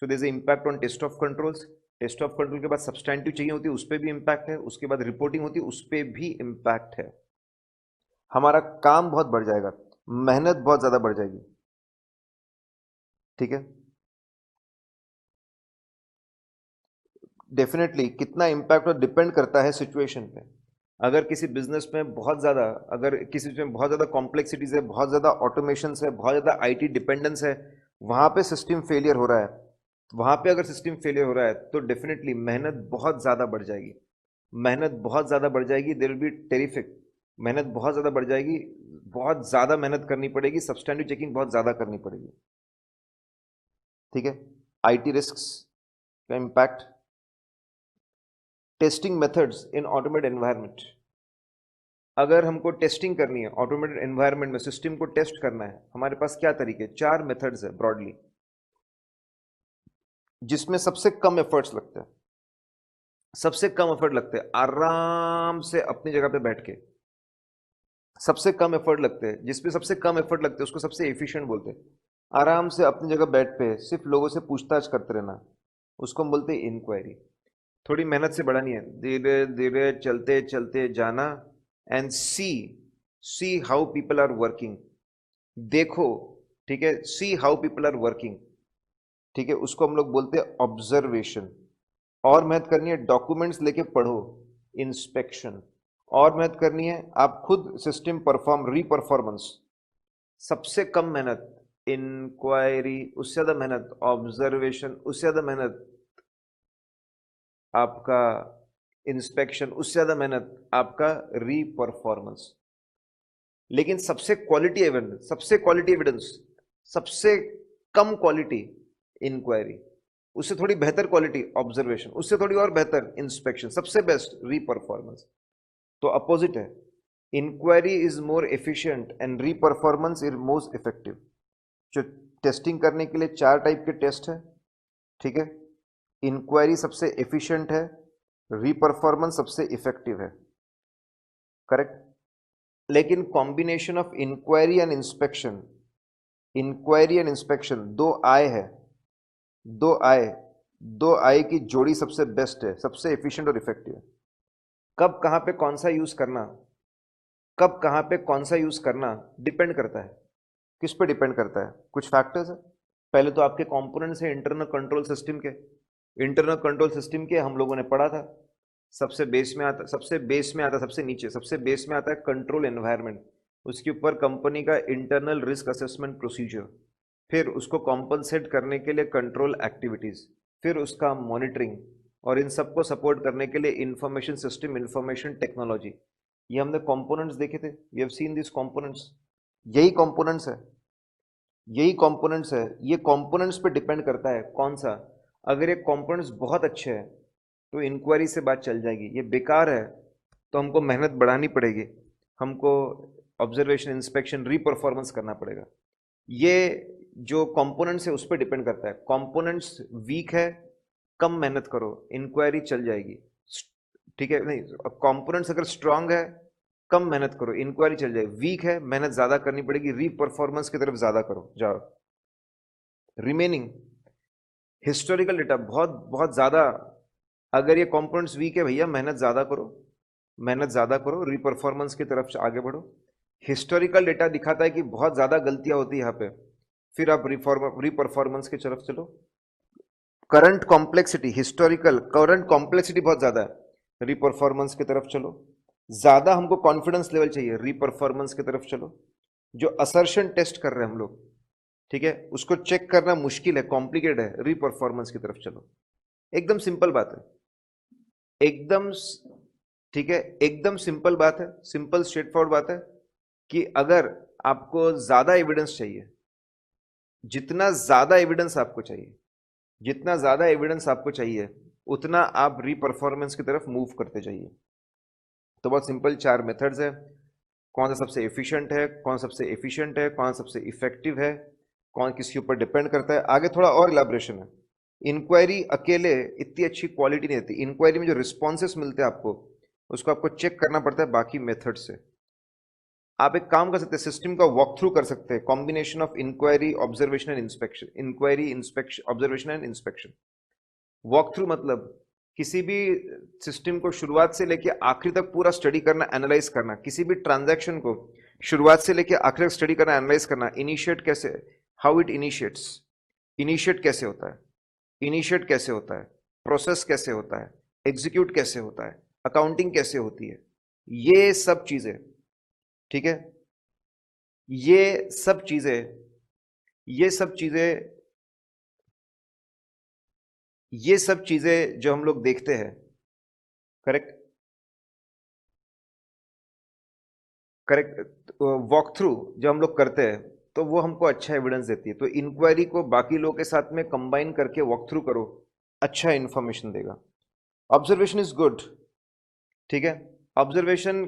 A: So there is impact on test of controls. Test of control के बाद सब्सटैंटिव चाहिए होती है, उस पर भी इम्पैक्ट है, उसके बाद रिपोर्टिंग होती है, उस पर भी इम्पैक्ट है। हमारा काम बहुत बढ़ जाएगा, मेहनत बहुत ज्यादा बढ़ जाएगी, ठीक है। डेफिनेटली कितना इम्पैक्ट और डिपेंड करता है सिचुएशन पे। अगर किसी बिजनेस में बहुत ज्यादा, अगर किसी में बहुत ज्यादा कॉम्प्लेक्सिटीज है, बहुत ज्यादा ऑटोमेशन है, बहुत ज्यादा आईटी डिपेंडेंस है, वहां पे सिस्टम फेलियर हो रहा है, वहां पे अगर सिस्टम फेलियर हो रहा है तो डेफिनेटली मेहनत बहुत ज्यादा बढ़ जाएगी, मेहनत बहुत ज्यादा बढ़ जाएगी, देयर विल बी टेरिफिक, मेहनत बहुत ज्यादा बढ़ जाएगी, बहुत ज्यादा मेहनत करनी पड़ेगी, सब्सटैंटिव चेकिंग बहुत ज्यादा करनी पड़ेगी, ठीक है। आईटी रिस्क्स का impact, testing methods in automated environment. अगर हमको टेस्टिंग करनी है ऑटोमेटेड एनवायरनमेंट में, सिस्टम को टेस्ट करना है, हमारे पास क्या तरीके? 4 मेथड्स है ब्रॉडली, जिसमें सबसे कम एफर्ट्स लगते हैं, सबसे कम एफर्ट लगते हैं, आराम से अपनी जगह पे बैठ के, सबसे कम एफर्ट लगते हैं, जिसपे सबसे कम एफर्ट लगते हैं उसको सबसे एफिशिएंट बोलते हैं। आराम से अपनी जगह बैठ पे सिर्फ लोगों से पूछताछ करते रहना, उसको हम बोलते हैं इंक्वायरी। थोड़ी मेहनत से बढ़ानी है, धीरे धीरे चलते चलते जाना, and see how people are working, देखो, ठीक है, see how people are working, ठीक है, उसको हम लोग बोलते हैं ऑब्जर्वेशन। और मेहनत करनी है, डॉक्यूमेंट्स लेके पढ़ो, इंस्पेक्शन। और मेहनत करनी है, आप खुद सिस्टम रीपरफॉर्मेंस। सबसे कम मेहनत इंक्वायरी, उससे ज्यादा मेहनत ऑब्जर्वेशन, उससे ज्यादा मेहनत आपका इंस्पेक्शन, उससे ज्यादा मेहनत आपका रीपरफॉर्मेंस। लेकिन सबसे क्वालिटी एविडेंस, सबसे कम क्वालिटी इंक्वायरी, उससे थोड़ी बेहतर क्वालिटी ऑब्जर्वेशन, उससे थोड़ी और बेहतर इंस्पेक्शन, सबसे बेस्ट रीपरफॉर्मेंस। तो अपोजिट है, inquiry is more efficient and reperformance is most effective. जो टेस्टिंग करने के लिए 4 टाइप के टेस्ट है, ठीक है। इंक्वायरी सबसे एफिशिएंट है, रीपरफॉर्मेंस सबसे इफेक्टिव है, करेक्ट। लेकिन combination of inquiry and inspection दो आय है, दो आय दो आय की जोड़ी सबसे बेस्ट है, सबसे एफिशिएंट और इफेक्टिव है। कब कहां पे कौन सा यूज करना, कब कहां पे कौन सा यूज करना डिपेंड करता है। किस पे डिपेंड करता है? कुछ फैक्टर्स है। पहले तो आपके कंपोनेंट्स है इंटरनल कंट्रोल सिस्टम के। इंटरनल कंट्रोल सिस्टम के हम लोगों ने पढ़ा था, सबसे बेस में आता, सबसे नीचे सबसे बेस में आता है कंट्रोल एनवायरनमेंट। उसके ऊपर कंपनी का इंटरनल रिस्क असेसमेंट प्रोसीजर, फिर उसको कॉम्पनसेट करने के लिए कंट्रोल एक्टिविटीज, फिर उसका मॉनिटरिंग, और इन सबको सपोर्ट करने के लिए इंफॉर्मेशन सिस्टम, इंफॉर्मेशन टेक्नोलॉजी। ये हमने कंपोनेंट्स देखे थे, we have seen this components. यही कंपोनेंट्स है, यही कंपोनेंट्स है। ये कंपोनेंट्स पे डिपेंड करता है कौन सा। अगर ये कंपोनेंट्स बहुत अच्छे हैं तो इंक्वायरी से बात चल जाएगी। ये बेकार है तो हमको मेहनत बढ़ानी पड़ेगी, हमको ऑब्जर्वेशन, इंस्पेक्शन, रीपरफॉर्मेंस करना पड़ेगा। ये जो कंपोनेंट्स है उस पर डिपेंड करता है। कंपोनेंट्स वीक है, कम मेहनत करो, इंक्वायरी चल जाएगी, ठीक है। नहीं, कंपोनेंट्स अगर स्ट्रांग है, कम मेहनत करो, इंक्वायरी चल जाएगी। वीक है, मेहनत ज्यादा करनी पड़ेगी, रीपरफॉर्मेंस की तरफ ज्यादा करो, जाओ। रिमेनिंग हिस्टोरिकल डेटा बहुत बहुत ज्यादा, अगर ये कंपोनेंट्स वीक है भैया, मेहनत ज्यादा करो, मेहनत ज्यादा करो, रीपरफॉर्मेंस की तरफ आगे बढ़ो। हिस्टोरिकल डेटा दिखाता है कि बहुत ज्यादा गलतियां होती है यहाँ पे, फिर आप रीपरफॉर्मेंस की तरफ चलो। Current complexity, historical current complexity बहुत ज्यादा है, रीपरफॉर्मेंस की तरफ चलो। ज्यादा हमको कॉन्फिडेंस लेवल चाहिए, रीपरफॉर्मेंस की तरफ चलो। जो असर्शन टेस्ट कर रहे हैं हम लोग, ठीक है, उसको चेक करना मुश्किल है, कॉम्प्लिकेटेड है, रीपरफॉर्मेंस की तरफ चलो। एकदम सिंपल बात है, एकदम ठीक है, एकदम सिंपल बात है, सिंपल स्ट्रेट फॉरवर्ड बात है कि अगर आपको ज्यादा एविडेंस चाहिए, जितना ज्यादा एविडेंस आपको चाहिए, जितना ज्यादा एविडेंस आपको चाहिए, उतना आप रीपरफॉर्मेंस की तरफ मूव करते जाइए। तो बहुत सिंपल 4 मेथड्स है। कौन सा सबसे एफिशिएंट है, कौन सबसे एफिशिएंट है, कौन सबसे इफेक्टिव है, कौन किसके ऊपर डिपेंड करता है। आगे थोड़ा और इलाबोरेशन है। इंक्वायरी अकेले इतनी अच्छी क्वालिटी नहीं देती। इंक्वायरी में जो रिस्पॉन्सेस मिलते हैं आपको, उसको आपको चेक करना पड़ता है बाकी मेथड से। आप एक काम कर सकते हैं, सिस्टम का वॉक थ्रू कर सकते हैं, combination of inquiry, observation and inspection. Inquiry, inspection, observation and inspection. Walk through मतलब किसी भी सिस्टम को शुरुआत से लेके आखिरी तक पूरा स्टडी करना, एनालाइज करना। किसी भी ट्रांजैक्शन को शुरुआत से लेके आखिरी तक स्टडी करना, एनालाइज करना। इनिशिएट कैसे, हाउ इट इनिशिएट्स, इनिशिएट कैसे होता है, इनिशिएट कैसे होता है, प्रोसेस कैसे होता है, एग्जीक्यूट कैसे होता है, अकाउंटिंग कैसे होती है, ये सब चीजें, ठीक है। ये सब चीजें, ये सब चीजें, ये सब चीजें जो हम लोग देखते हैं, करेक्ट, करेक्ट, वॉक थ्रू जो हम लोग करते हैं, तो वो हमको अच्छा एविडेंस देती है। तो इंक्वायरी को बाकी लोगों के साथ में कंबाइन करके वॉक थ्रू करो, अच्छा इंफॉर्मेशन देगा। ऑब्जर्वेशन इज गुड, ठीक है। ऑब्जर्वेशन,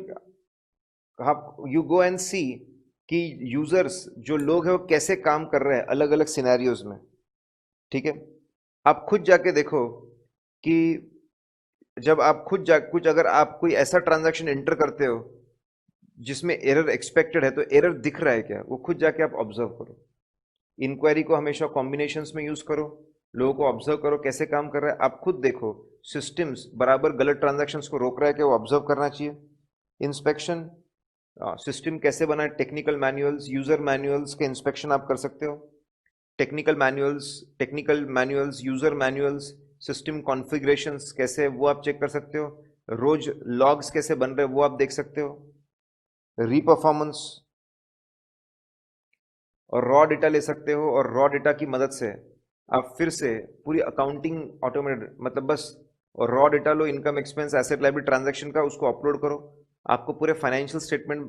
A: आप यू गो एंड सी कि यूजर्स जो लोग हैं वो कैसे काम कर रहे हैं अलग अलग सिनेरियोज में, ठीक है। आप खुद जाके देखो कि जब आप खुद जा कुछ, अगर आप कोई ऐसा ट्रांजैक्शन एंटर करते हो जिसमें एरर एक्सपेक्टेड है, तो एरर दिख रहा है क्या, वो खुद जाके आप ऑब्जर्व करो। इंक्वायरी को हमेशा कॉम्बिनेशंस में यूज करो, लोगों को ऑब्जर्व करो कैसे काम कर रहा है, आप खुद देखो सिस्टम्स बराबर गलत ट्रांजैक्शंस को रोक रहा है क्या, वो ऑब्जर्व करना चाहिए। इंस्पेक्शन, सिस्टम कैसे बना है, टेक्निकल मैनुअल्स, यूजर मैनुअल्स के इंस्पेक्शन आप कर सकते हो। Technical manuals, user manuals, system configurations कैसे है वो आप चेक कर सकते हो। रोज लॉग्स कैसे बन रहे हैं वो आप देख सकते हो। रीपरफॉर्मेंस और रॉ डेटा ले सकते हो, और रॉ डेटा की मदद से आप फिर से पूरी अकाउंटिंग ऑटोमेटेड, मतलब बस और रॉ डेटा लो, income, expense, asset, liability, transaction का, उसको अपलोड करो, आपको पूरे फाइनेंशियल स्टेटमेंट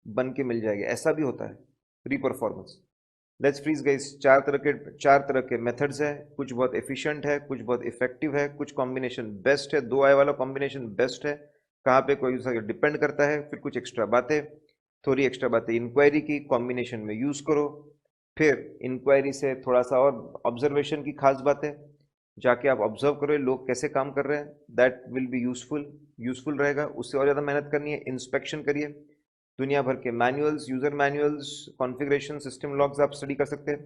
A: बन के मिल जाएंगे। ऐसा भी होता है रीपरफॉर्मेंस। लेट्स फ्रीज गाइस, चार तरह के मेथड्स है, कुछ बहुत एफिशिएंट है, कुछ बहुत इफेक्टिव है, कुछ कॉम्बिनेशन बेस्ट है, दो आय वाला कॉम्बिनेशन बेस्ट है। कहाँ पे कोई डिपेंड करता है। फिर कुछ एक्स्ट्रा बातें, थोड़ी एक्स्ट्रा बातें इंक्वायरी की कॉम्बिनेशन में यूज करो, फिर इंक्वायरी से थोड़ा सा और ऑब्जर्वेशन की खास बात है, जाके आप ऑब्जर्व करो लोग कैसे काम कर रहे हैं, दैट विल बी यूजफुल रहेगा। उससे और ज़्यादा मेहनत करनी है, इंस्पेक्शन करिए, दुनिया भर के manuals, user manuals, configuration, system logs आप स्टडी कर सकते हैं।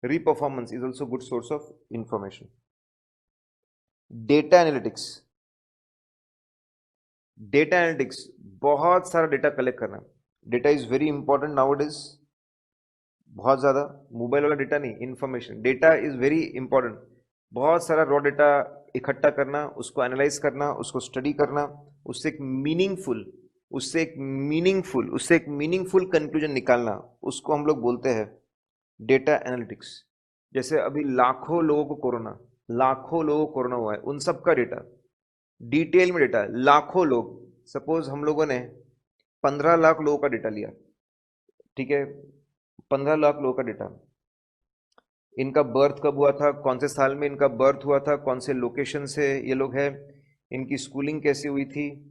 A: Reperformance is also good source of information. Data analytics, data analytics बहुत सारा डेटा कलेक्ट करना। Data is very important now it is, बहुत ज़्यादा। मोबाइल वाला डेटा नहीं, information, data is very important. बहुत सारा रॉ डेटा इकट्ठा करना, उसको एनालाइज करना, उसको स्टडी करना, उससे एक मीनिंगफुल उससे एक मीनिंगफुल कंक्लूजन निकालना, उसको हम लोग बोलते हैं डेटा एनालिटिक्स। जैसे अभी लाखों लोगों को कोरोना हुआ है, उन सब का डेटा, डिटेल में डेटा, लाखों लोग, सपोज हम लोगों ने 15 लाख लोगों का डेटा लिया, ठीक है, 15 लाख लोगों का डेटा, इनका बर्थ कब हुआ था, कौन से साल में इनका बर्थ हुआ था, कौन से लोकेशन से ये लोग हैं, इनकी स्कूलिंग कैसी हुई थी,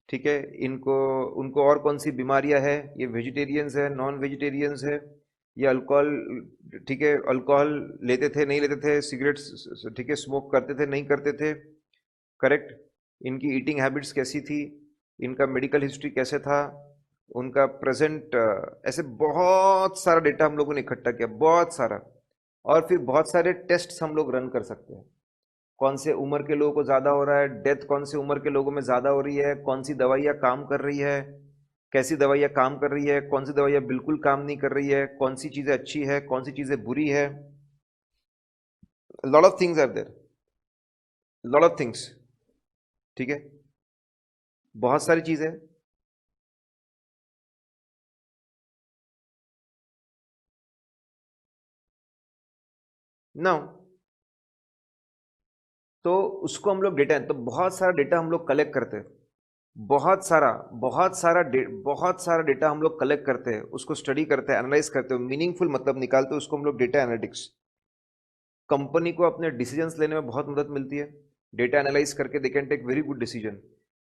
A: ठीक है, इनको उनको और कौन सी बीमारियां हैं, ये वेजिटेरियंस है, नॉन वेजिटेरियंस है, ये अल्कोहल, ठीक है, अल्कोहल लेते थे नहीं लेते थे, सिगरेट्स, ठीक है, स्मोक करते थे नहीं करते थे, करेक्ट, इनकी ईटिंग हैबिट्स कैसी थी, इनका मेडिकल हिस्ट्री कैसे था, उनका प्रेजेंट, ऐसे बहुत सारा डेटा हम लोगों ने इकट्ठा किया, बहुत सारा। और फिर बहुत सारे टेस्ट हम लोग रन कर सकते हैं, कौन से उम्र के लोगों को ज़्यादा हो रहा है, डेथ कौन से उम्र के लोगों में ज़्यादा हो रही है, कौन सी दवाइयाँ काम कर रही है, कैसी दवाइयाँ काम कर रही है, कौन सी दवाइयाँ बिल्कुल काम नहीं कर रही है, कौन सी चीज़ें अच्छी है, कौन सी चीज़ें बुरी है। Lot of things are there, lot of things, ठीक है, बहुत सारी चीज़ें। नाउ तो उसको हम लोग डेटा, तो बहुत सारा डेटा हम लोग कलेक्ट करते हैं, बहुत सारा डेटा हम लोग कलेक्ट करते हैं, उसको स्टडी करते हैं, एनालाइज करते हैं, मीनिंगफुल मतलब निकालते हैं, उसको हम लोग डेटा एनालिटिक्स। कंपनी को अपने डिसीजंस लेने में बहुत मदद मिलती है, डेटा एनालाइज करके they can take very good decision.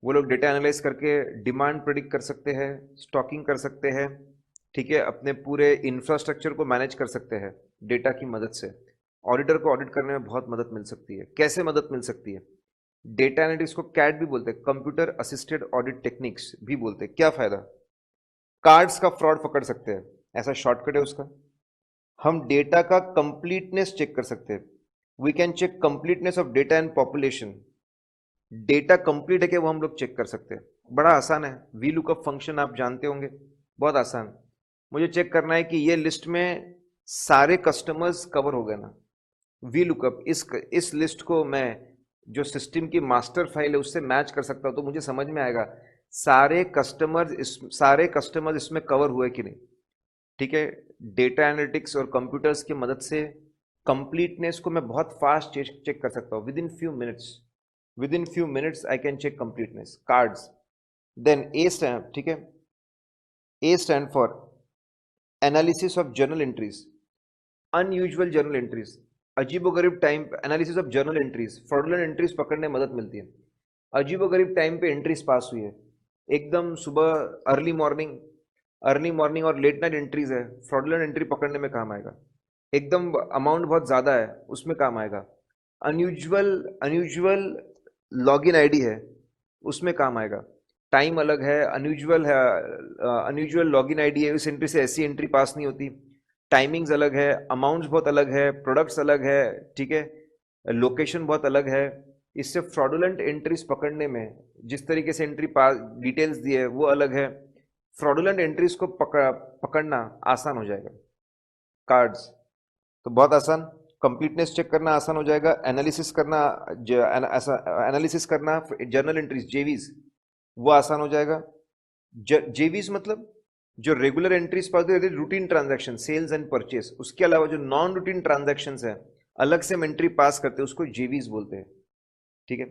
A: वो लोग डेटा एनालाइज करके डिमांड प्रिडिक्ट कर सकते हैं, स्टॉकिंग कर सकते हैं, ठीक है, अपने पूरे इंफ्रास्ट्रक्चर को मैनेज कर सकते हैं डेटा की मदद से। ऑडिटर को ऑडिट करने में बहुत मदद मिल सकती है। कैसे मदद मिल सकती है? डेटा एनालिटिक्स को कैट भी बोलते हैं, कंप्यूटर असिस्टेड ऑडिट टेक्निक्स भी बोलते हैं। क्या फायदा? कार्ड्स का फ्रॉड पकड़ सकते हैं, ऐसा शॉर्टकट है उसका। हम डेटा का कंप्लीटनेस चेक कर सकते हैं, we can check completeness of data and population. Data complete है कि वो हम लोग चेक कर सकते हैं, बड़ा आसान है। वी लुकअप फंक्शन आप जानते होंगे, बहुत आसान। मुझे चेक करना है कि ये लिस्ट में सारे कस्टमर्स कवर हो गए ना, वी लुकअप इस लिस्ट को मैं जो सिस्टम की मास्टर फाइल है उससे मैच कर सकता हूं, तो मुझे समझ में आएगा सारे कस्टमर्स इसमें कवर हुए कि नहीं, ठीक है। डेटा एनालिटिक्स और कंप्यूटर्स की मदद से कंप्लीटनेस को मैं बहुत फास्ट चेक कर सकता हूँ, within few minutes I can check completeness cards. Then A stand, ठीक है, A stand for analysis of journal entries, unusual journal entries, अजीबोगरीब time, analysis of journal entries, fraudulent entries पकड़ने में मदद मिलती है। अजीबोगरीब टाइम पे एंट्रीज पास हुई है, एकदम सुबह, अर्ली मॉर्निंग और लेट नाइट एंट्रीज है, फ्रॉडुलेंट एंट्री पकड़ने में काम आएगा। एकदम अमाउंट बहुत ज़्यादा है, उसमें काम आएगा। अनयूजुअल अनयूजुअल लॉगिन आईडी है, उसमें काम आएगा। टाइम अलग है, अनयूजुअल लॉगिन आईडी है, उस एंट्री से ऐसी एंट्री पास नहीं होती। टाइमिंग्स अलग है, अमाउंट्स बहुत अलग है, प्रोडक्ट्स अलग है, ठीक है, लोकेशन बहुत अलग है। इससे फ्रॉडुलेंट एंट्रीज पकड़ने में जिस तरीके से एंट्री पास डिटेल्स दी है वो अलग है, फ्रॉडुलेंट एंट्रीज को पकड़ना आसान हो जाएगा। कार्ड्स तो बहुत आसान, कंप्लीटनेस चेक करना आसान हो जाएगा, एनालिसिस करना जर्नल एंट्रीज जेवीज वो आसान हो जाएगा। जेवीज मतलब जो रेगुलर एंट्रीज पाते हैं, routine transaction, sales and purchase, उसके अलावा जो नॉन रूटीन ट्रांजैक्शन है अलग से हम एंट्री पास करते हैं, उसको जेवीज बोलते हैं, ठीक है।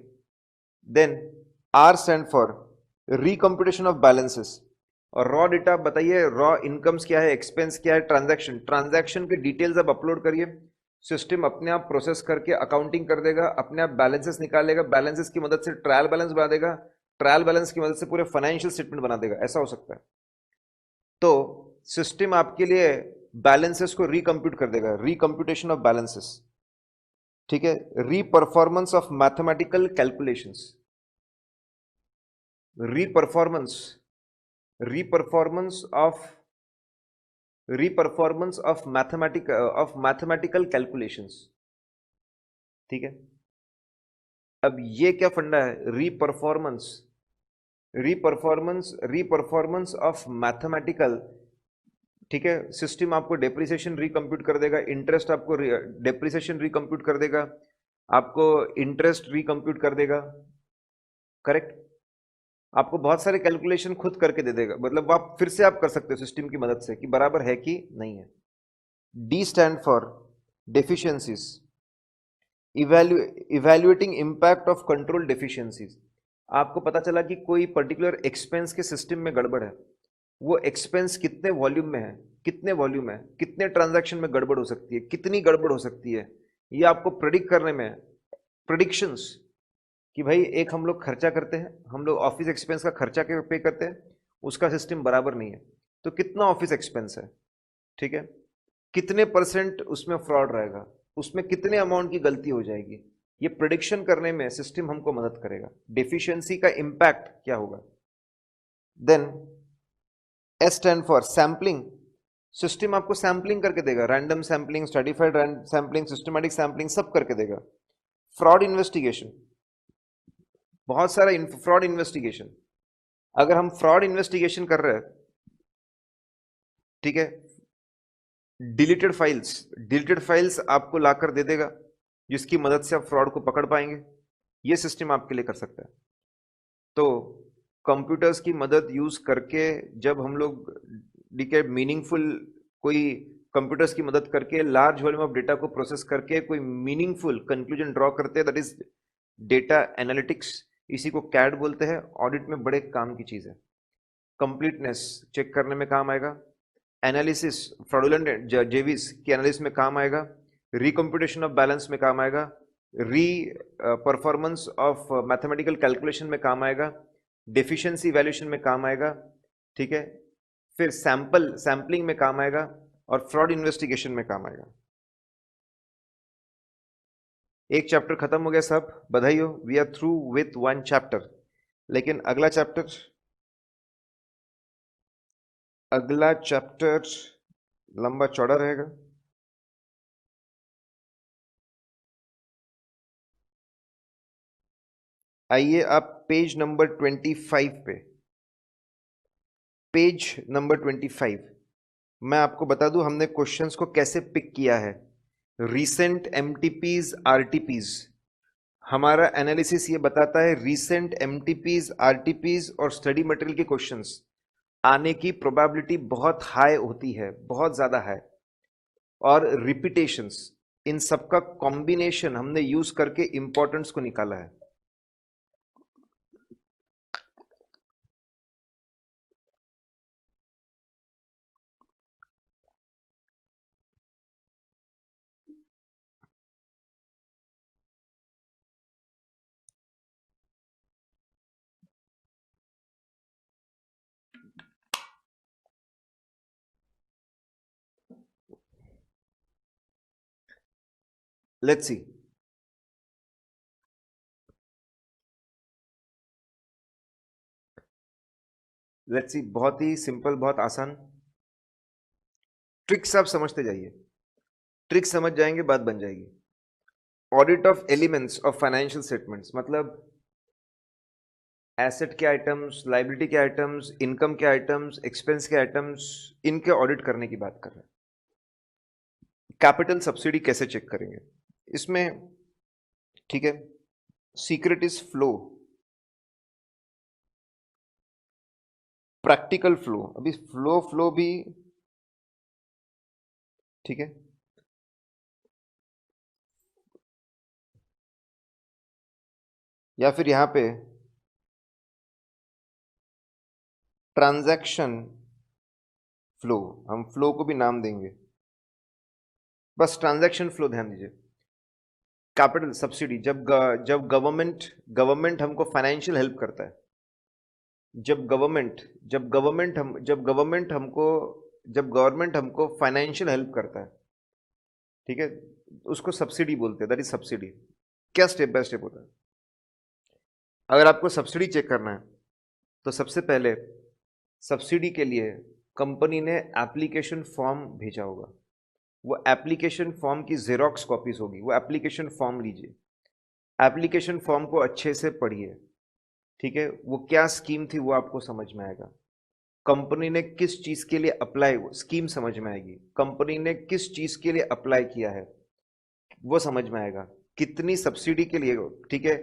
A: Then R stand for recomputation of balances. और रॉ डेटा बताइए, रॉ इनकम्स क्या है, एक्सपेंस क्या है, ट्रांजैक्शन के डिटेल्स आप अपलोड करिए, सिस्टम अपने आप प्रोसेस करके अकाउंटिंग कर देगा, अपने आप बैलेंसेस निकालेगा, बैलेंसेस की मदद से ट्रायल बैलेंस बना देगा, ट्रायल बैलेंस की मदद से पूरे फाइनेंशियल स्टेटमेंट बना देगा, ऐसा हो सकता है। तो सिस्टम आपके लिए बैलेंसेस को रिकम्प्यूट कर देगा, रिकम्प्यूटेशन ऑफ बैलेंसेस, ठीक है, reperformance of mathematical calculations, reperformance reperformance of reperformance of mathematical calculations, ठीक है। अब ये क्या फंडा है, रीपरफॉर्मेंस रीपरफॉर्मेंस ऑफ मैथमेटिकल, ठीक है। सिस्टम आपको डेप्रिसिएशन रिकम्प्यूट कर देगा, इंटरेस्ट आपको डेप्रिसिएशन रिकम्प्यूट कर देगा, आपको इंटरेस्ट रिकम्प्यूट कर देगा, करेक्ट। आपको बहुत सारे कैलकुलेशन खुद करके दे देगा, मतलब आप फिर से आप कर सकते हो सिस्टम की मदद से कि बराबर है कि नहीं है। D stand for deficiencies, evaluating impact of control deficiencies. आपको पता चला कि कोई पर्टिकुलर एक्सपेंस के सिस्टम में गड़बड़ है, वो एक्सपेंस कितने वॉल्यूम में है, कितने ट्रांजैक्शन में गड़बड़ हो सकती है, कितनी गड़बड़ हो सकती है, ये आपको प्रेडिक्ट करने में, प्रेडिक्शंस, कि भाई एक हम लोग खर्चा करते हैं, हम लोग ऑफिस एक्सपेंस का खर्चा के पे करते हैं, उसका सिस्टम बराबर नहीं है, तो कितना ऑफिस एक्सपेंस है, ठीक है, कितने परसेंट उसमें फ्रॉड रहेगा, उसमें कितने अमाउंट की गलती हो जाएगी, ये प्रिडिक्शन करने में सिस्टम हमको मदद करेगा। डेफिशिएंसी का इंपैक्ट क्या होगा। Then S stand for sampling, system आपको सैम्पलिंग करके देगा, random sampling, stratified sampling, systematic sampling, सब करके देगा। फ्रॉड इन्वेस्टिगेशन, बहुत सारा फ्रॉड इन्वेस्टिगेशन, अगर हम फ्रॉड इन्वेस्टिगेशन कर रहे हैं, ठीक है, डिलीटेड फाइल्स आपको लाकर दे देगा, जिसकी मदद से आप फ्रॉड को पकड़ पाएंगे, ये सिस्टम आपके लिए कर सकता है। तो कंप्यूटर्स की मदद यूज करके जब हम लोग डीके मीनिंगफुल, कोई कंप्यूटर्स की मदद करके लार्ज वॉल्यूम ऑफ डेटा को प्रोसेस करके कोई मीनिंगफुल कंक्लूजन ड्रॉ करते हैं, दैट इज डेटा एनालिटिक्स, इसी को कैड बोलते हैं। ऑडिट में बड़े काम की चीज है, कंप्लीटनेस चेक करने में काम आएगा, एनालिसिस फ्रॉडुलेंट जेवीज की एनालिसिस में काम आएगा, रिकम्प्यूटेशन ऑफ बैलेंस में काम आएगा, री परफॉर्मेंस ऑफ मैथमेटिकल कैलकुलेशन में काम आएगा, डेफिशिएंसी वैल्यूएशन में काम आएगा, ठीक है, फिर सैंपलिंग में काम आएगा, और फ्रॉड इन्वेस्टिगेशन में काम आएगा। एक चैप्टर खत्म हो गया सब, बधाई हो, we are through with one chapter. लेकिन अगला चैप्टर लंबा चौड़ा रहेगा। आइए आप पेज नंबर 25 पे, पेज नंबर 25, मैं आपको बता दूं हमने क्वेश्चंस को कैसे पिक किया है। रीसेंट एमटीपीज आरटीपीज, हमारा एनालिसिस ये बताता है रीसेंट एमटीपीज आरटीपीज और स्टडी मटेरियल के क्वेश्चंस आने की प्रोबेबिलिटी बहुत हाई होती है, बहुत ज्यादा है, और रिपीटेशंस, इन सबका कॉम्बिनेशन हमने यूज करके इंपॉर्टेंस को निकाला है। लेट्स सी, बहुत ही सिंपल, बहुत आसान ट्रिक्स आप समझते जाइए, ट्रिक समझ जाएंगे बात बन जाएगी। Audit of elements of financial statements, मतलब एसेट के आइटम्स, लाइबिलिटी के आइटम्स, इनकम के आइटम्स, एक्सपेंस के आइटम्स, इनके ऑडिट करने की बात कर रहे हैं। कैपिटल सब्सिडी कैसे चेक करेंगे इसमें, ठीक है, secret is flow, practical flow, अभी फ्लो भी, ठीक है, या फिर यहां पे ट्रांजैक्शन फ्लो, हम फ्लो को भी नाम देंगे, बस ट्रांजैक्शन फ्लो ध्यान दीजिए। कैपिटल सब्सिडी, जब गवर्नमेंट हमको फाइनेंशियल हेल्प करता है, जब गवर्नमेंट हमको जब गवर्नमेंट हमको फाइनेंशियल हेल्प करता है, ठीक है, उसको सब्सिडी बोलते हैं, दैट इज सब्सिडी। क्या स्टेप बाय स्टेप होता है? अगर आपको सब्सिडी चेक करना है तो सबसे पहले सब्सिडी के लिए कंपनी ने एप्लीकेशन फॉर्म भेजा होगा। वो एप्लीकेशन फॉर्म की जेरोक्स कॉपीज होगी, वो एप्लीकेशन फॉर्म लीजिए, एप्लीकेशन फॉर्म को अच्छे से पढ़िए, ठीक है, वो क्या स्कीम थी वो आपको समझ में आएगा। कंपनी ने किस चीज के लिए अप्लाई, स्कीम समझ में आएगी, कंपनी ने किस चीज के लिए अप्लाई किया है वो समझ में आएगा, कितनी सब्सिडी के लिए, ठीक है,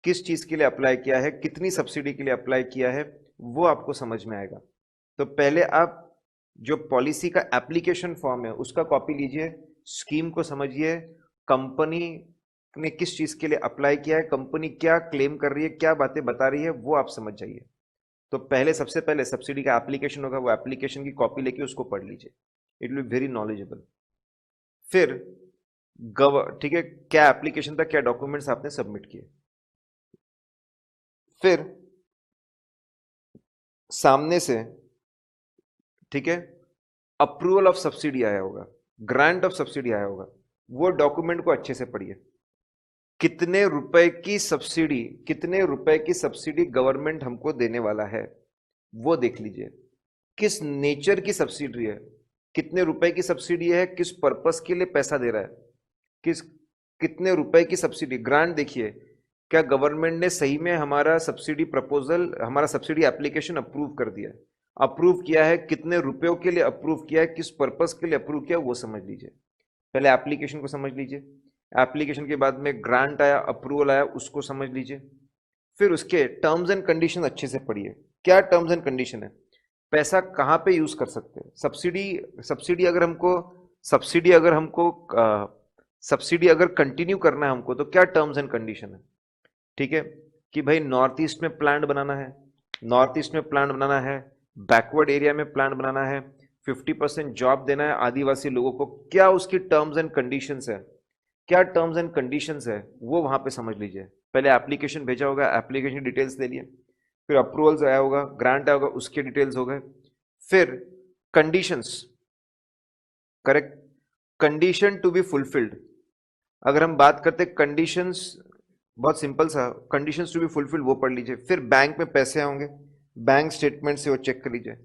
A: किस चीज के लिए अप्लाई किया है, कितनी सब्सिडी के लिए अप्लाई किया है, वो आपको समझ में आएगा। तो पहले आप जो पॉलिसी का एप्लीकेशन फॉर्म है उसका कॉपी लीजिए, स्कीम को समझिए, कंपनी ने किस चीज के लिए अप्लाई किया है, कंपनी क्या क्लेम कर रही है, क्या बातें बता रही है, वो आप समझ जाइए। तो पहले सबसे पहले सब्सिडी का एप्लीकेशन होगा, वो एप्लीकेशन की कॉपी लेके उसको पढ़ लीजिए, it will be very knowledgeable. फिर ठीक है, क्या एप्लीकेशन था, क्या डॉक्यूमेंट्स आपने सबमिट किए। फिर सामने से, ठीक है, अप्रूवल ऑफ सब्सिडी आया होगा, ग्रांट ऑफ सब्सिडी आया होगा, वो डॉक्यूमेंट को अच्छे से पढ़िए। कितने रुपए की सब्सिडी, कितने रुपए की सब्सिडी गवर्नमेंट हमको देने वाला है वो देख लीजिए। किस नेचर की सब्सिडी है, कितने रुपए की सब्सिडी है, किस पर्पस के लिए पैसा दे रहा है, किस कितने रुपए की सब्सिडी, ग्रांट देखिए, क्या गवर्नमेंट ने सही में हमारा सब्सिडी प्रपोजल, हमारा सब्सिडी एप्लीकेशन अप्रूव कर दिया है, अप्रूव किया है, कितने रुपयों के लिए अप्रूव किया है, किस पर्पस के लिए अप्रूव किया वो समझ लीजिए। पहले एप्लीकेशन को समझ लीजिए, एप्लीकेशन के बाद में ग्रांट आया, अप्रूवल आया, उसको समझ लीजिए। फिर उसके टर्म्स एंड कंडीशन अच्छे से पढ़िए, क्या टर्म्स एंड कंडीशन है, पैसा कहाँ पे यूज कर सकते हैं, सब्सिडी, सब्सिडी अगर हमको, सब्सिडी अगर हमको सब्सिडी अगर कंटिन्यू करना है हमको तो क्या टर्म्स एंड कंडीशन है, ठीक है, कि भाई नॉर्थ ईस्ट में प्लांट बनाना है, नॉर्थ ईस्ट में प्लांट बनाना है, बैकवर्ड एरिया में प्लांट बनाना है, 50% जॉब देना है आदिवासी लोगों को, क्या उसकी टर्म्स एंड कंडीशंस है, क्या टर्म्स एंड कंडीशंस है वो वहां पे समझ लीजिए। पहले एप्लीकेशन भेजा होगा, एप्लीकेशन डिटेल्स ले लिए, फिर अप्रूवल्स आया होगा, ग्रांट आया होगा, उसके डिटेल्स हो गए, फिर conditions, correct, condition to be fulfilled. अगर हम बात करते कंडीशंस, बहुत सिंपल सा, कंडीशंस टू बी फुलफिल्ड वो पढ़ लीजिए। फिर बैंक में पैसे होंगे, बैंक स्टेटमेंट से वो चेक कर लीजिए।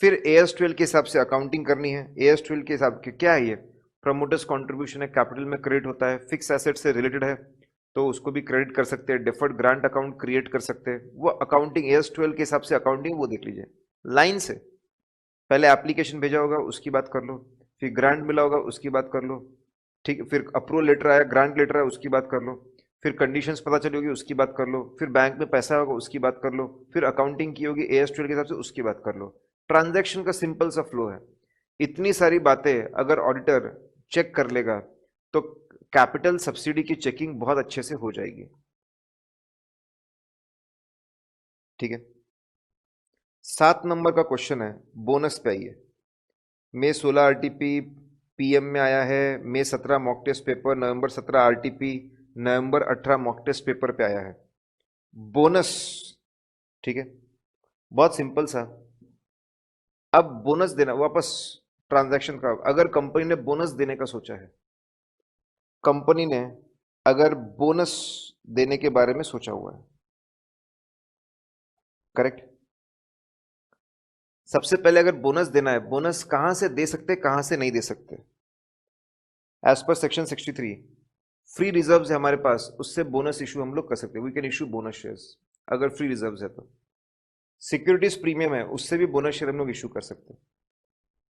A: फिर AS12 के हिसाब से अकाउंटिंग करनी है, AS12 के हिसाब के क्या है, ये प्रमोटर्स कॉन्ट्रीब्यूशन है, कैपिटल में क्रेडिट होता है, फिक्स एसेट से रिलेटेड है तो उसको भी क्रेडिट कर सकते हैं, डिफर्ड ग्रांट अकाउंट क्रिएट कर सकते हैं, वो अकाउंटिंग AS12 के हिसाब से अकाउंटिंग वो देख लीजिए लाइन से। पहले एप्लीकेशन भेजा होगा उसकी बात कर लो, फिर ग्रांट मिला होगा उसकी बात कर लो, ठीक है, फिर अप्रूवल लेटर आया, ग्रांट लेटर आया उसकी बात कर लो, फिर कंडीशंस पता चली होगी उसकी बात कर लो, फिर बैंक में पैसा होगा उसकी बात कर लो, फिर अकाउंटिंग की होगी AS12 के हिसाब से उसकी बात कर लो। ट्रांजैक्शन का सिंपल सा फ्लो है। इतनी सारी बातें अगर ऑडिटर चेक कर लेगा तो कैपिटल सब्सिडी की चेकिंग बहुत अच्छे से हो जाएगी, ठीक है। 7 नंबर का क्वेश्चन है, बोनस पे आइए। मई 16 RTP PM में आया है, मई 17 मॉक टेस्ट पेपर, नवंबर 17 RTP, नवंबर 18 मॉक टेस्ट पेपर पे आया है बोनस, ठीक है, बहुत सिंपल सा। अब बोनस देना वापस, ट्रांजैक्शन का, अगर कंपनी ने बोनस देने का सोचा है, कंपनी ने अगर बोनस देने के बारे में सोचा हुआ है, करेक्ट, सबसे पहले अगर बोनस देना है, बोनस कहां से दे सकते, कहां से नहीं दे सकते, as per section 63 free reserves है हमारे पास, उससे बोनस इशू हम लोग कर सकते हैं, we can issue bonus shares अगर फ्री रिजर्व्स है तो। सिक्योरिटीज प्रीमियम है, उससे भी बोनस शेयर हम लोग इशू कर सकते हैं।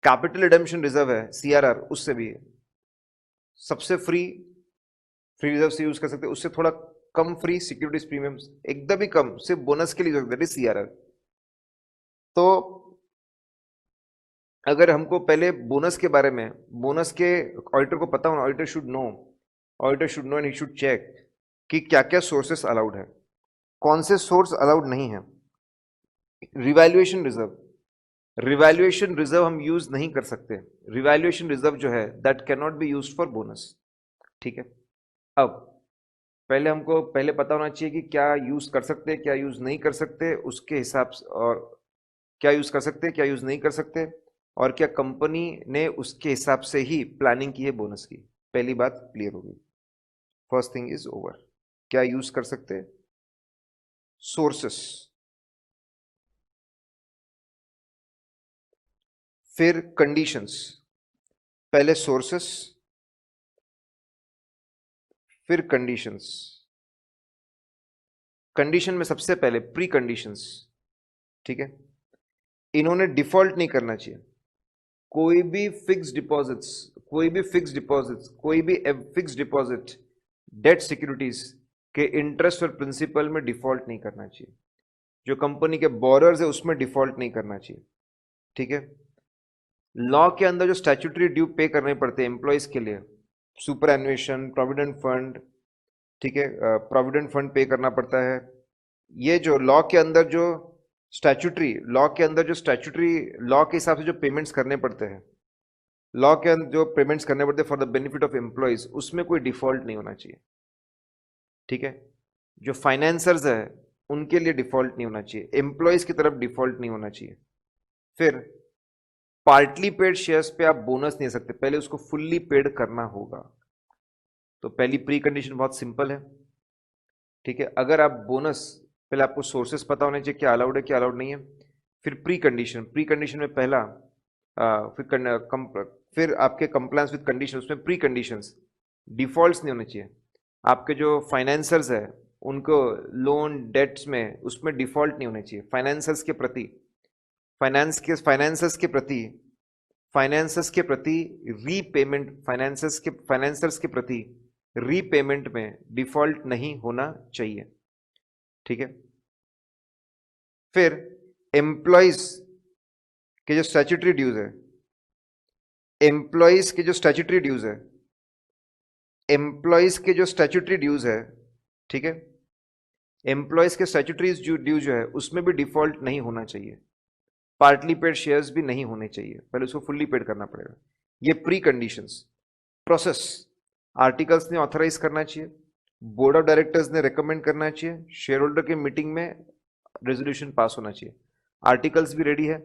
A: कैपिटल रिडेम्पशन रिजर्व है CRR, उससे भी सबसे फ्री, फ्री रिजर्व से यूज कर सकते हैं, उससे थोड़ा कम फ्री सिक्योरिटीज प्रीमियम, एकदम ही कम, सिर्फ बोनस के लिए दैट इज CRR। तो अगर हमको पहले बोनस के बारे में, बोनस के ऑडिटर को पता होना, auditor should know, auditor should know and he should check कि क्या क्या सोर्सेस अलाउड है, कौन से सोर्स अलाउड नहीं है। रिवैल्यूएशन रिजर्व, रिवैल्यूएशन रिजर्व हम यूज नहीं कर सकते, रिवैल्यूएशन रिजर्व जो है that can not be used for bonus, ठीक है। अब पहले हमको पहले पता होना चाहिए कि क्या यूज कर सकते हैं, क्या यूज नहीं कर सकते, उसके हिसाब से, और क्या यूज कर सकते हैं, क्या यूज नहीं कर सकते, और क्या कंपनी ने उसके हिसाब से ही प्लानिंग की है बोनस की? पहली बात क्लियर होगी। First thing is over. क्या यूज कर सकते हैं? सोर्सेस, फिर कंडीशंस। पहले सोर्सेस, फिर कंडीशंस। कंडीशन में सबसे पहले प्री कंडीशंस, ठीक है। इन्होंने डिफॉल्ट नहीं करना चाहिए। कोई भी फिक्स डिपॉजिट्स, कोई भी फिक्स डिपॉजिट्स, कोई भी फिक्स डिपॉजिट डेट सिक्योरिटीज के इंटरेस्ट और प्रिंसिपल में डिफॉल्ट नहीं करना चाहिए। जो कंपनी के बोरर्स है उसमें डिफॉल्ट नहीं करना चाहिए, ठीक है। लॉ के अंदर जो स्टैट्यूटरी ड्यू पे करने पड़ते हैं एम्प्लॉयज के लिए, सुपर एनुएशन, प्रोविडेंट फंड, ठीक है, प्रोविडेंट फंड पे करना पड़ता है। ये जो लॉ के अंदर जो स्टैट्यूटरी, लॉ के अंदर जो स्टैट्यूटरी लॉ के हिसाब से जो पेमेंट्स करने पड़ते हैं, लॉ के अंदर जो पेमेंट्स करने पड़ते हैं for the benefit of employees, उसमें कोई डिफॉल्ट नहीं होना चाहिए, ठीक है। जो फाइनेंसर्स है उनके लिए डिफॉल्ट नहीं होना चाहिए, एम्प्लॉयज की तरफ डिफॉल्ट नहीं होना चाहिए। फिर पार्टली पेड शेयर्स पे आप बोनस नहीं दे सकते, पहले उसको फुल्ली पेड करना होगा। तो पहली प्री कंडीशन बहुत सिंपल है, ठीक है। अगर आप बोनस, पहले आपको सोर्सेस पता होने चाहिए क्या अलाउड है क्या अलाउड नहीं है। फिर प्री कंडीशन, प्री कंडीशन में पहला फिर आपके कंप्लायंस विद कंडीशन, उसमें प्री कंडीशंस डिफॉल्ट्स नहीं होने चाहिए। आपके जो फाइनेंसर्स है उनको लोन डेट्स में उसमें डिफॉल्ट नहीं होने चाहिए। फाइनेंसर्स के प्रति, फाइनेंसर्स के प्रति, फाइनेंसर्स के प्रति रीपेमेंट, फाइनेंसर्स के प्रति रीपेमेंट में डिफॉल्ट नहीं होना चाहिए, ठीक है। फिर एम्प्लॉयज के जो स्टैट्यूटरी ड्यूज है, एम्प्लॉयज के जो स्टैट्यूटरी ड्यूज है, एम्प्लॉयज के जो स्टैट्यूटरी ड्यूज है, ठीक है, एम्प्लॉयज के स्टैट्यूटरी ड्यू जो है उसमें भी डिफॉल्ट नहीं होना चाहिए। पार्टली पेड शेयर्स भी नहीं होने चाहिए, पहले उसको फुल्ली पेड करना पड़ेगा। ये प्री कंडीशंस। प्रोसेस, आर्टिकल्स ने ऑथराइज करना चाहिए, बोर्ड ऑफ डायरेक्टर्स ने रेकमेंड करना चाहिए, शेयर होल्डर के मीटिंग में रेजोल्यूशन पास होना चाहिए। आर्टिकल्स भी रेडी है,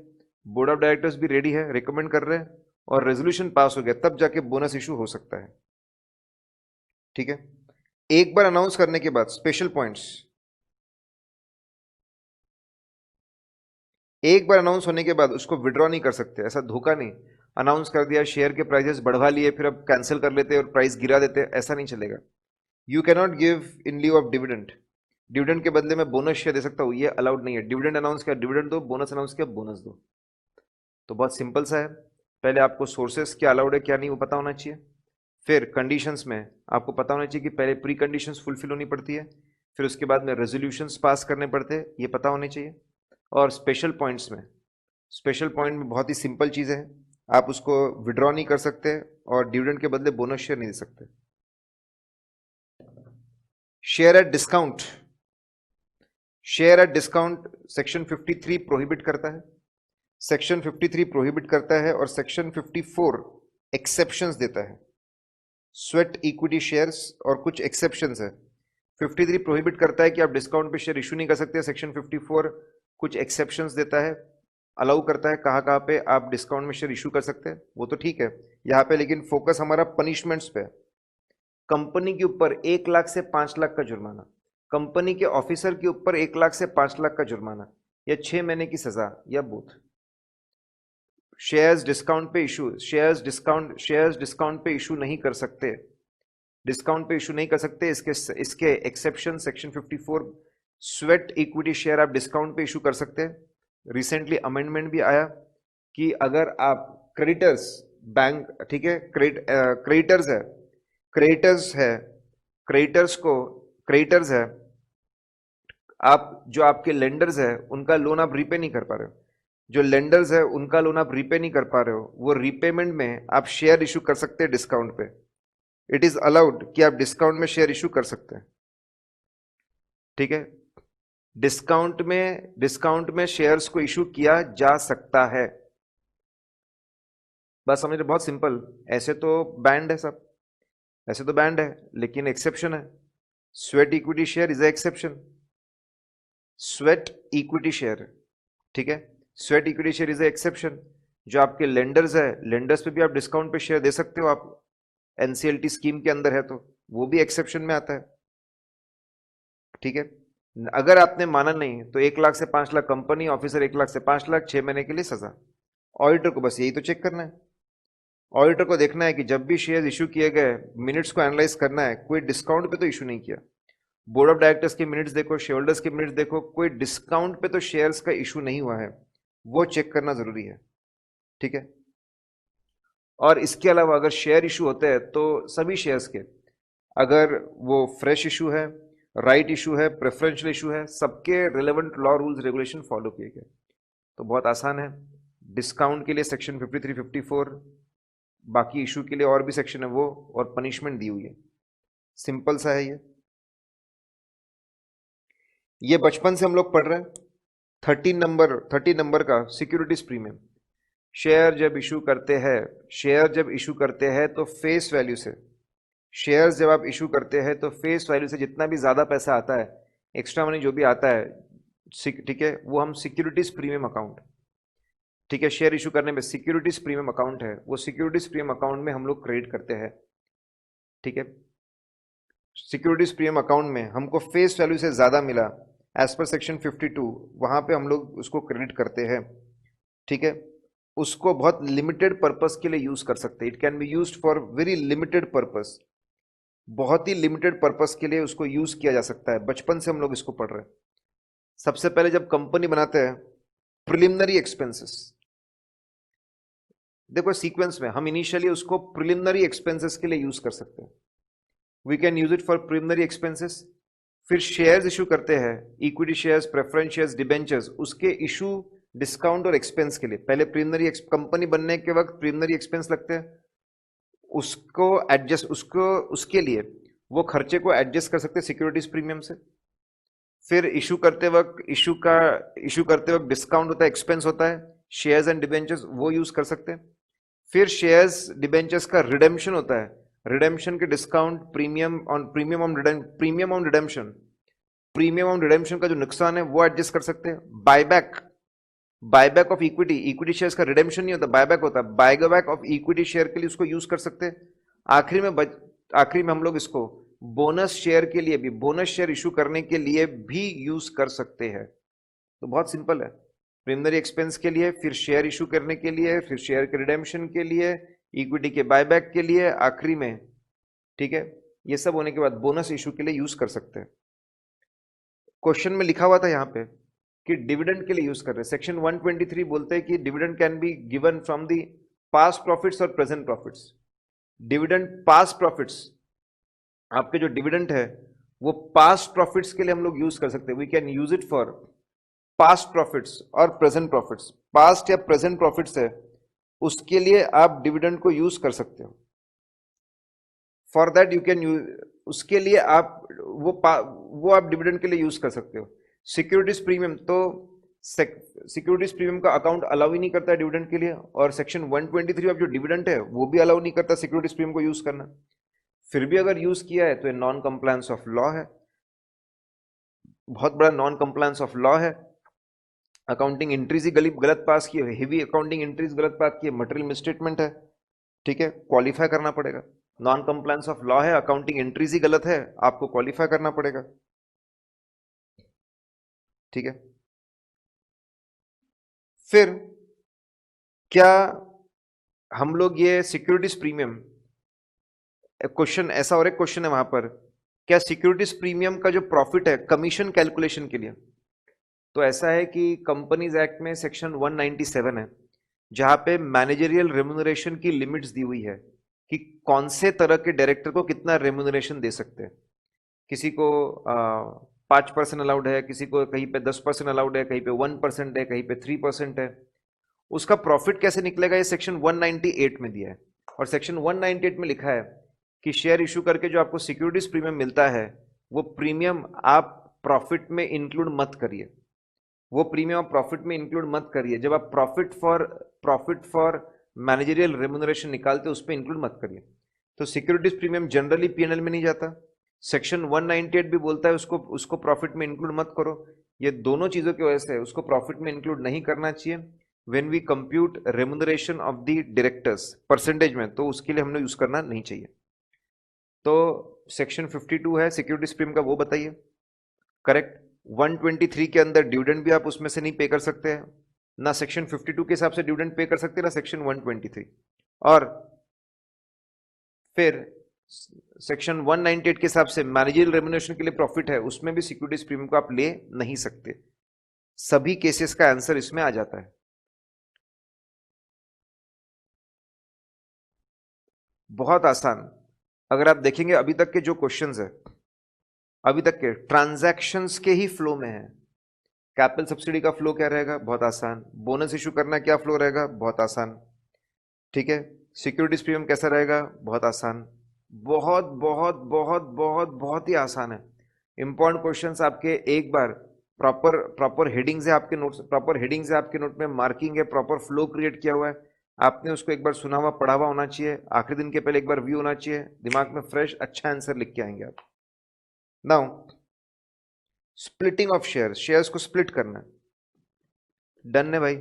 A: बोर्ड ऑफ डायरेक्टर्स भी रेडी है, रेकमेंड कर रहे हैं, और रेजोल्यूशन पास हो गया तब जाके बोनस इशू हो सकता है, ठीक है। एक बार अनाउंस करने के बाद स्पेशल पॉइंट्स, एक बार अनाउंस होने के बाद उसको विड्रॉ नहीं कर सकते, ऐसा धोखा नहीं। अनाउंस कर दिया, शेयर के प्राइसेस बढ़वा लिए, फिर अब कैंसिल कर लेते और प्राइस गिरा देते, ऐसा नहीं चलेगा। You can not give in lieu of dividend, dividend के बदले में बोनस शेयर दे सकता हूं, ये अलाउड नहीं है। डिविडेंड अनाउंस किया डिविडेंड दो, बोनस अनाउंस किया बोनस दो। तो बहुत सिंपल सा है, पहले आपको सोर्सेस क्या अलाउड है क्या नहीं वो पता होना चाहिए। फिर कंडीशंस में आपको पता होना चाहिए कि पहले प्री कंडीशंस फुलफिल होनी पड़ती है, फिर उसके बाद में रेजोल्यूशंस पास करने पड़ते हैं, ये पता होने चाहिए। और स्पेशल पॉइंट्स में, स्पेशल पॉइंट में बहुत ही सिंपल चीज़ है, आप उसको विड्रॉ नहीं कर सकते और डिविडेंड के बदले बोनस शेयर नहीं दे सकते। Share at discount, share at discount section 53 prohibit करता है, सेक्शन 53 प्रोहिबिट करता है, और सेक्शन 54 एक्सेप्शंस देता है। स्वेट इक्विटी शेयर्स और कुछ एक्सेप्शंस है। 53 प्रोहिबिट करता है कि आप डिस्काउंट पे शेयर इशू नहीं कर सकते, सेक्शन 54 कुछ एक्सेप्शंस देता है, अलाउ करता है कहाँ कहाँ पे आप डिस्काउंट में शेयर इशू कर सकते हैं, वो तो ठीक है यहाँ पे, लेकिन फोकस हमारा पनिशमेंट्स पे। कंपनी के ऊपर 1 लाख से 5 लाख का जुर्माना, कंपनी के ऑफिसर के ऊपर 1 लाख से 5 लाख का जुर्माना, या 6 महीने की सजा, या बोथ। शेयर्स डिस्काउंट पे इशू, शेयर्स डिस्काउंट पे इशू नहीं कर सकते, डिस्काउंट पे इशू नहीं कर सकते। इसके exception section 54, sweat equity share आप डिस्काउंट पे इशू कर सकते हैं। रिसेंटली अमेंडमेंट भी आया कि अगर आप क्रेडिटर्स, बैंक, ठीक है, क्रेडिटर्स है, क्रेडिटर्स है, क्रेडिटर्स को, क्रेडिटर्स है, आप जो आपके लेंडर्स है उनका लोन आप रीपे नहीं कर पा रहे हो, जो लेंडर्स है उनका लोन आप रीपे नहीं कर पा रहे हो, वो रीपेमेंट में आप शेयर इशू कर सकते हैं डिस्काउंट पे। इट इज अलाउड कि आप डिस्काउंट में शेयर इशू कर सकते हैं, ठीक है। डिस्काउंट में शेयर्स को इशू किया जा सकता है, बस समझ रहे, बहुत सिंपल। ऐसे तो बैंड है सब, ऐसे तो बैंड है, लेकिन एक्सेप्शन है। Sweat equity share is a exception, sweat equity share, ठीक है, sweat equity share is a exception. जो आपके लेंडर्स है, लेंडर्स पे भी आप डिस्काउंट पे शेयर दे सकते हो, आप एनसीएलटी स्कीम के अंदर है तो वो भी एक्सेप्शन में आता है। ठीक है, अगर आपने माना नहीं तो 1 लाख से 5 लाख कंपनी, ऑफिसर 1 लाख से 5 लाख, 6 महीने के लिए सजा। ऑडिटर को बस यही तो चेक करना है। ऑडिटर को देखना है कि जब भी शेयर इशू किए गए, मिनट्स को एनालाइज करना है, कोई डिस्काउंट पे तो इशू नहीं किया। बोर्ड ऑफ डायरेक्टर्स के मिनट्स देखो, शेयर होल्डर्स के मिनट्स देखो, कोई डिस्काउंट पे तो शेयर्स का इशू नहीं हुआ है, वो चेक करना जरूरी है। ठीक है, और इसके अलावा अगर शेयर इशू होते हैं तो सभी शेयर्स के, अगर वो फ्रेश इशू है, राइट इशू है, प्रेफरेंशियल इशू है, सबके relevant law rules regulation follow किए गए। तो बहुत आसान है। डिस्काउंट के लिए सेक्शन 53, 54, बाकी इशू के लिए और भी सेक्शन है वो, और पनिशमेंट दी हुई है। सिंपल सा है ये बचपन से हम लोग पढ़ रहे हैं। 30 नंबर का सिक्योरिटीज प्रीमियम। शेयर जब इशू करते हैं, शेयर जब इशू करते हैं तो फेस वैल्यू से, शेयर्स जब आप इशू करते हैं तो फेस वैल्यू से जितना भी ज्यादा पैसा आता है, एक्स्ट्रा मनी जो भी आता है, ठीक है, वो हम सिक्योरिटीज प्रीमियम अकाउंट, ठीक है, शेयर इशू करने में सिक्योरिटीज प्रीमियम अकाउंट है, वो सिक्योरिटीज प्रीमियम अकाउंट में हम लोग क्रेडिट करते हैं। ठीक है, सिक्योरिटीज प्रीमियम अकाउंट में हमको फेस वैल्यू से ज्यादा मिला एज पर सेक्शन 52, वहां पे हम लोग उसको क्रेडिट करते हैं। ठीक है, उसको बहुत लिमिटेड पर्पस के लिए यूज कर सकते हैं। It can be used for very limited purpose, बहुत ही लिमिटेड पर्पस के लिए उसको यूज किया जा सकता है। बचपन से हम लोग इसको पढ़ रहे हैं। सबसे पहले जब कंपनी बनाते हैं, प्रिलिमिनरी एक्सपेंसेस, देखो सीक्वेंस में हम इनिशियली उसको प्रिलिमिनरी एक्सपेंसेस के लिए यूज कर सकते हैं। We can use it for preliminary expenses. फिर शेयर्स इशू करते हैं, equity shares, preference shares, debentures, उसके इशू डिस्काउंट और एक्सपेंस के लिए पहले प्रिलिमिनरी, कंपनी बनने के वक्त प्रिलिमिनरी एक्सपेंस लगते हैं, उसको एडजस्ट, उसको उसके लिए वो खर्चे को एडजस्ट कर सकते हैं सिक्योरिटीज प्रीमियम से। फिर इशू करते वक्त, इशू करते वक्त डिस्काउंट होता है, एक्सपेंस होता है, शेयर्स एंड डिबेंचर्स वो यूज कर सकते हैं। फिर शेयर्स डिबेंचर्स का रिडेम्पशन होता है, रिडेम्पशन के discount, premium on redemption, premium on redemption का जो नुकसान है वो एडजस्ट कर सकते हैं। Buyback, buyback of equity, equity shares का रिडेम्पशन नहीं होता, बायबैक होता है, बायबैक ऑफ इक्विटी शेयर के लिए उसको यूज कर सकते हैं। आखिरी में हम लोग इसको बोनस शेयर के लिए भी, बोनस शेयर इशू करने के लिए भी यूज कर सकते हैं। तो बहुत सिंपल है, प्रिलिमिनरी एक्सपेंस के लिए, फिर शेयर इशू करने के लिए, फिर शेयर के रिडेम्पशन के लिए, इक्विटी के बायबैक के लिए, आखिरी में, ठीक है, ये सब होने के बाद बोनस इशू के लिए यूज कर सकते हैं। क्वेश्चन में लिखा हुआ था यहाँ पे कि डिविडेंड के लिए यूज कर रहे हैं। सेक्शन 123 बोलते हैं कि dividend can be given from the past profits और present profits. Dividend past profits, आपके जो डिविडेंड है वो पास्ट प्रॉफिट्स के लिए हम लोग यूज कर सकते हैं। We can use it for past profits और प्रेजेंट प्रॉफिट्स। पास्ट या प्रेजेंट प्रॉफिट्स है उसके लिए आप डिविडेंड को यूज कर सकते हो। For that you can use, उसके लिए आप वो आप डिविडेंड के लिए यूज कर सकते हो। सिक्योरिटीज प्रीमियम तो सिक्योरिटीज प्रीमियम का अकाउंट अलाउ ही नहीं करता है डिविडेंड के लिए, और सेक्शन 123 ऑफ जो डिविडेंड है वो भी अलाउ नहीं करता सिक्योरिटीज प्रीमियम को यूज करना। फिर भी अगर यूज किया है तो ये नॉन कंप्लायंस ऑफ लॉ है, बहुत बड़ा नॉन कंप्लायंस ऑफ लॉ है। अकाउंटिंग एंट्रीज ही गलत पास की है, हेवी अकाउंटिंग एंट्रीज गलत पास की है, मटेरियल मिसस्टेटमेंट है, ठीक है, क्वालिफाई करना पड़ेगा। नॉन कंप्लायंस ऑफ लॉ है, अकाउंटिंग एंट्रीज ही गलत है, आपको क्वालिफाई करना पड़ेगा। ठीक है, फिर क्या हम लोग ये सिक्योरिटीज प्रीमियम, क्वेश्चन ऐसा और एक क्वेश्चन है वहां पर, क्या सिक्योरिटीज प्रीमियम का जो प्रॉफिट है कमीशन कैलकुलेशन के लिए, तो ऐसा है कि कंपनीज एक्ट में सेक्शन 197 है जहां पे मैनेजरियल रेम्यूनरेशन की लिमिट्स दी हुई है कि कौन से तरह के डायरेक्टर को कितना रेम्यूनरेशन दे सकते हैं। किसी को 5% अलाउड है, किसी को कहीं पे 10% अलाउड है, कहीं पे 1% है, कहीं पे 3% है। उसका प्रॉफिट कैसे निकलेगा ये सेक्शन 198 में दिया है, और सेक्शन 198 में लिखा है कि शेयर इशू करके जो आपको सिक्योरिटीज प्रीमियम मिलता है वो प्रीमियम आप प्रॉफिट में इंक्लूड मत करिए, वो प्रीमियम आप प्रॉफिट में इंक्लूड मत करिए। जब आप प्रॉफिट फॉर मैनेजरियल रेम्यूनरेशन निकालते हो उस पर इंक्लूड मत करिए। तो सिक्योरिटीज प्रीमियम जनरली पीएनएल में नहीं जाता। सेक्शन 198 भी बोलता है उसको प्रॉफिट में इंक्लूड मत करो। ये दोनों चीजों की वजह से उसको प्रॉफिट में इंक्लूड नहीं करना चाहिए। When we compute remuneration of the directors percentage में, तो उसके लिए हमने यूज करना नहीं चाहिए। तो सेक्शन 52 है सिक्योरिटी स्प्रीम का, वो बताइए। करेक्ट। 123 के अंदर डिविडेंड भी आप उसमें से नहीं पे कर सकते हैं, ना सेक्शन 52 के हिसाब से डिविडेंड पे कर सकते हैं, ना सेक्शन 123। और फिर सेक्शन 198 के हिसाब से मैनेजरियल रेम्यूनरेशन के लिए प्रॉफिट है, उसमें भी सिक्योरिटीज प्रीमियम को आप ले नहीं सकते। सभी केसेस का आंसर इसमें आ जाता है। बहुत आसान। अगर आप देखेंगे अभी तक के जो क्वेश्चंस है, अभी तक के ट्रांजैक्शंस के ही फ्लो में है। कैपिटल सब्सिडी का फ्लो क्या रहेगा, बहुत आसान। बोनस इशू करना क्या फ्लो रहेगा, बहुत आसान। ठीक है। सिक्योरिटीज प्रीमियम कैसा रहेगा, बहुत आसान। बहुत बहुत बहुत बहुत बहुत ही आसान है। इंपॉर्टेंट क्वेश्चंस आपके एक बार प्रॉपर प्रॉपर हेडिंग्स है आपके नोट्स, प्रॉपर हेडिंग्स है आपके नोट में, मार्किंग है, प्रॉपर फ्लो क्रिएट किया हुआ है। आपने उसको एक बार सुना हुआ पढ़ा हुआ होना चाहिए, आखिरी दिन के पहले एक बार व्यू होना चाहिए, दिमाग में फ्रेश अच्छा आंसर लिख के आएंगे आप। Now splitting of share, shares को स्प्लिट करना। डन है भाई।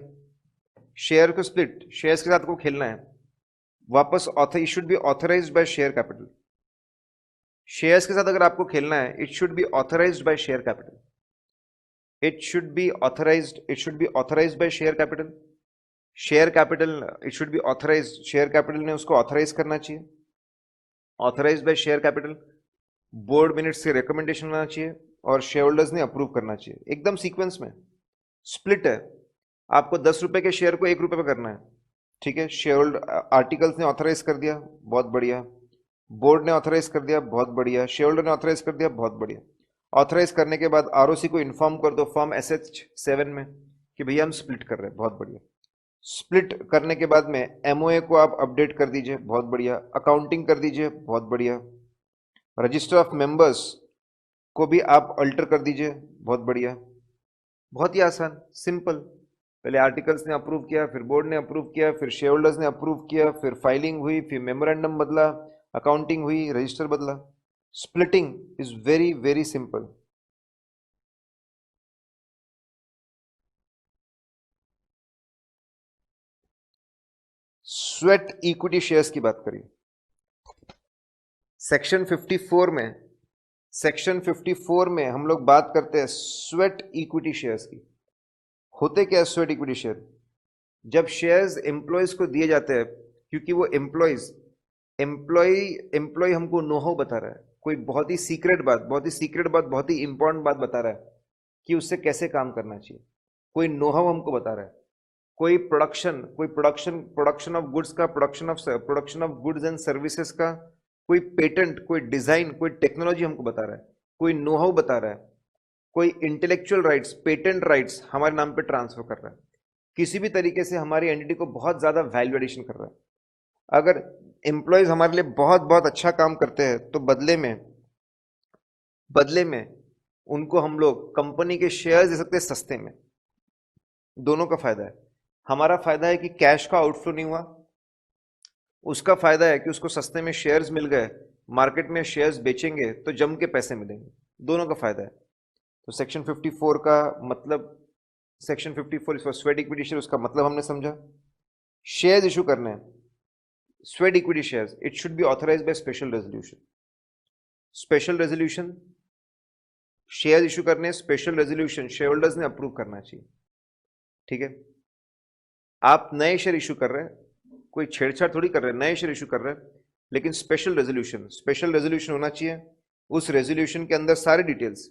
A: शेयर को स्प्लिट, शेयर्स के साथ को खेलना है वापस। Author, it should B authorised bye share capital. Shares के साथ अगर आपको खेलना है, it should B authorised bye share capital. It should B authorised, it should B authorised bye share capital. Share capital, it should B authorised, share capital ने उसको authorise करना चाहिए। Authorised bye share capital, board minutes से recommendation होना चाहिए और share holders ने approve करना चाहिए, एकदम सीक्वेंस में। स्प्लिट है, आपको 10 रुपए के शेयर को 1 रुपए पे करना है। ठीक है। शेयर होल्डर आर्टिकल्स ने ऑथराइज कर दिया, बहुत बढ़िया। बोर्ड ने ऑथराइज कर दिया, बहुत बढ़िया। शेयर होल्डर ने ऑथराइज कर दिया, बहुत बढ़िया। ऑथराइज करने के बाद आरओसी को इन्फॉर्म कर दो फॉर्म SH7 में कि भैया हम स्प्लिट कर रहे हैं, बहुत बढ़िया। स्प्लिट करने के बाद में एमओए को आप अपडेट कर दीजिए, बहुत बढ़िया। अकाउंटिंग कर दीजिए, बहुत बढ़िया। रजिस्टर ऑफ मेंबर्स को भी आप अल्टर कर दीजिए, बहुत बढ़िया। बहुत ही आसान, सिंपल। पहले आर्टिकल्स ने अप्रूव किया, फिर बोर्ड ने अप्रूव किया, फिर शेयर होल्डर्स ने अप्रूव किया, फिर फाइलिंग हुई, फिर मेमोरेंडम बदला, अकाउंटिंग हुई, रजिस्टर बदला। Splitting is very very simple. Sweat equity shares की बात करिए। सेक्शन 54 में, सेक्शन 54 में हम लोग बात करते हैं स्वेट इक्विटी शेयर्स की। होते क्या है स्वेट इक्विटी शेयर? जब शेयर्स एम्प्लॉयज को दिए जाते हैं, क्योंकि वो एम्प्लॉयज एम्प्लॉय एम्प्लॉय हमको नो हाउ बता रहा है, कोई बहुत ही सीक्रेट बात, बहुत ही सीक्रेट बात, बहुत ही इंपॉर्टेंट बात बता रहा है कि उससे कैसे काम करना चाहिए। कोई नो हाउ हमको बता रहा है, कोई प्रोडक्शन प्रोडक्शन ऑफ गुड्स का, production of goods and services का कोई पेटेंट, कोई डिजाइन, कोई टेक्नोलॉजी हमको बता रहा है, कोई नो हाउ बता रहा है, कोई इंटेलेक्चुअल राइट्स, पेटेंट राइट्स हमारे नाम पे ट्रांसफर कर रहा है, किसी भी तरीके से हमारी एंटिटी को बहुत ज्यादा वैल्यू एडिशन कर रहा है। अगर एम्प्लॉयज हमारे लिए बहुत बहुत अच्छा काम करते हैं तो बदले में उनको हम लोग कंपनी के शेयर्स दे सकते हैं सस्ते में। दोनों का फायदा है। हमारा फायदा है कि कैश का आउटफ्लो नहीं हुआ, उसका फायदा है कि उसको सस्ते में शेयर्स मिल गए, मार्केट में शेयर्स बेचेंगे तो जम के पैसे मिलेंगे। दोनों का फायदा है। तो सेक्शन 54 का मतलब, section 54 is for sweat equity share, उसका मतलब हमने समझा। शेयर्स इशू करने हैं, sweat equity shares, it should B authorised by special resolution. Special resolution, share issue करने, स्पेशल रेजोल्यूशन शेयर होल्डर्स ने अप्रूव करना चाहिए। ठीक है। आप नए शेयर इशू कर रहे हैं, कोई छेड़छाड़ थोड़ी कर रहे हैं, नए शेयर इशू कर रहे हैं, लेकिन स्पेशल रेजोल्यूशन होना चाहिए। उस रेजोल्यूशन के अंदर सारी डिटेल्स,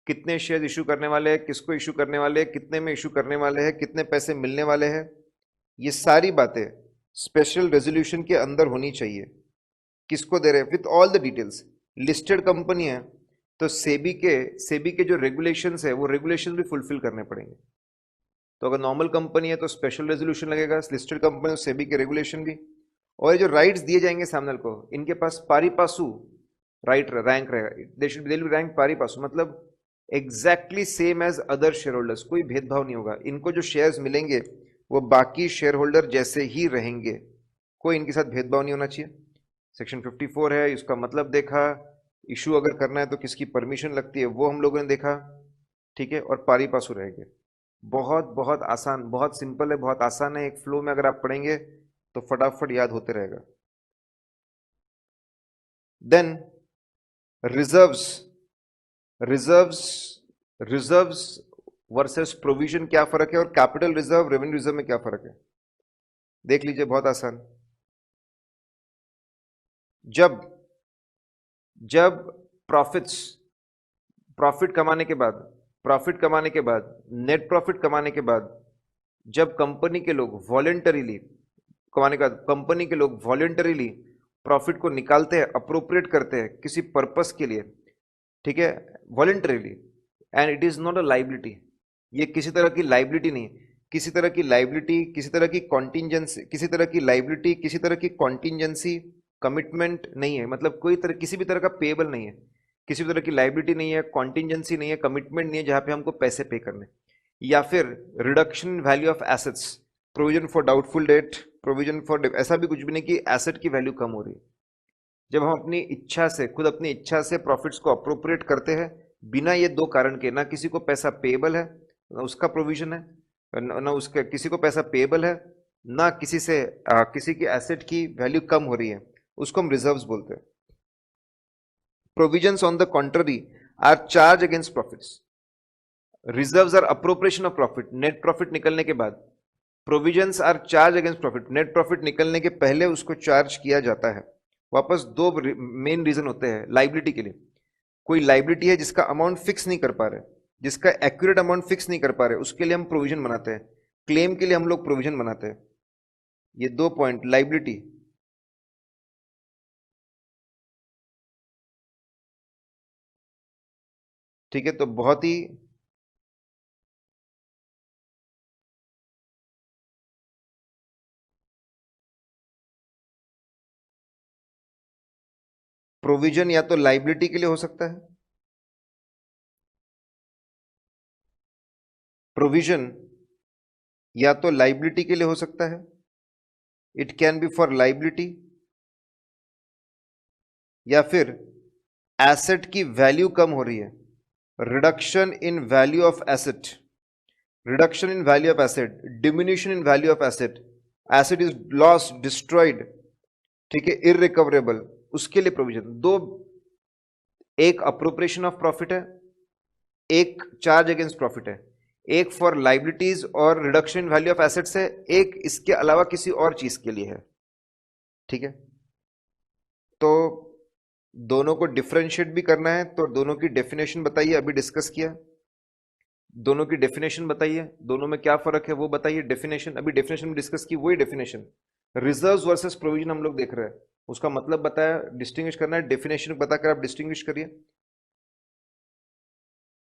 A: कितने शेयर इशू करने वाले हैं, किसको इशू करने वाले हैं, कितने में इशू करने वाले हैं, कितने पैसे मिलने वाले हैं, ये सारी बातें स्पेशल रेजोल्यूशन के अंदर होनी चाहिए। किसको दे रहे हैं with all the details. Listed company है तो सेबी के जो रेगुलेशंस है वो रेगुलेशन भी फुलफिल करने पड़ेंगे। तो अगर नॉर्मल कंपनी है तो स्पेशल रेजोल्यूशन लगेगा, लिस्टेड कंपनी तो सेबी के रेगुलेशन भी। और ये जो राइट्स दिए जाएंगे सामने को, इनके पास पारी पासु राइट रैंक रहेगा, दे should B rank pari passu, मतलब exactly same as other shareholders, कोई भेदभाव नहीं होगा। इनको जो शेयर्स मिलेंगे वो बाकी शेयर होल्डर जैसे ही रहेंगे, कोई इनके साथ भेदभाव नहीं होना चाहिए। सेक्शन 54 है, इसका मतलब देखा। इशू अगर करना है तो किसकी परमिशन लगती है वो हम लोगों ने देखा। ठीक है। और पारी पासु रहेंगे। बहुत बहुत आसान, बहुत सिंपल है, बहुत आसान है। एक फ्लो में अगर आप पढ़ेंगे तो फटाफट याद होते रहेगा। Then reserves, reserves, reserves versus provision क्या फर्क है, और कैपिटल रिजर्व रेवेन्यू रिजर्व में क्या फर्क है, देख लीजिए, बहुत आसान। जब जब प्रॉफिट्स, प्रॉफिट कमाने के बाद, प्रॉफिट कमाने के बाद, नेट प्रॉफिट कमाने के बाद, जब कंपनी के लोग वॉलेंटरीली, कमाने का कंपनी के लोग वॉलेंटरीली प्रॉफिट को निकालते हैं, अप्रोप्रिएट करते हैं किसी पर्पस के लिए, ठीक है, voluntarily, and it is not a liability, ये किसी तरह की लाइबिलिटी नहीं, किसी तरह की लाइबिलिटी, किसी तरह की कॉन्टिजेंसी, किसी तरह की लाइबिलिटी, किसी तरह की कॉन्टिजेंसी कमिटमेंट नहीं है, मतलब कोई तरह, किसी भी तरह का पेएबल नहीं है, किसी भी तरह की लाइबिलिटी नहीं है, कॉन्टिजेंसी नहीं है, कमिटमेंट नहीं है जहां पे हमको पैसे पे करने, या फिर reduction value of assets, provision for doubtful debt, provision for, ऐसा भी कुछ भी नहीं कि एसेट की वैल्यू कम हो रही है। जब हम अपनी इच्छा से, खुद अपनी इच्छा से प्रॉफिट्स को अप्रोप्रिएट करते हैं, बिना ये दो कारण के, ना किसी को पैसा पेएबल है, ना उसका प्रोविजन है, ना उसके किसी को पैसा पेएबल है, ना किसी से किसी की एसेट की वैल्यू कम हो रही है, उसको हम रिजर्व्स बोलते हैं। Provisions on the contrary are charge against profits, reserves are appropriation of profit, net profit निकलने के बाद, provisions are charge against profit, net profit निकलने के पहले उसको चार्ज किया जाता है। वापस दो मेन रीजन होते हैं लाइबिलिटी के लिए। कोई लाइबिलिटी है जिसका अमाउंट फिक्स नहीं कर पा रहे, जिसका एक्यूरेट अमाउंट फिक्स नहीं कर पा रहे, उसके लिए हम प्रोविजन बनाते हैं, क्लेम के लिए हम लोग प्रोविजन बनाते हैं। ये दो पॉइंट, लाइबिलिटी, ठीक है, तो बहुत ही प्रोविजन या तो लाइबिलिटी के लिए हो सकता है, प्रोविजन या तो लाइबिलिटी के लिए हो सकता है, it can be for liability, या फिर एसेट की वैल्यू कम हो रही है, reduction in value of asset, reduction in value of asset, diminution in value of asset, asset is lost, destroyed, ठीक है, इररिकवरेबल, उसके लिए प्रोविजन। दो, एक अप्रोप्रिएशन ऑफ प्रॉफिट है, एक चार्ज अगेंस्ट प्रॉफिट है, एक फॉर लाइबिलिटीज और reduction in value of assets है, एक इसके अलावा किसी और चीज के लिए है, ठीक है। तो दोनों को डिफरेंशिएट भी करना है, तो दोनों की डेफिनेशन बताइए, अभी डिस्कस किया, दोनों की डेफिनेशन बताइए, दोनों में क्या फर्क है वो बताइए, डेफिनेशन अभी डेफिनेशन में डिस्कस की, वही डेफिनेशन, रिजर्व्स वर्सेस प्रोविजन हम लोग देख रहे हैं, उसका मतलब बताया, डिस्टिंग्विश करना है, डेफिनेशन बताकर आप डिस्टिंग्विश करिए।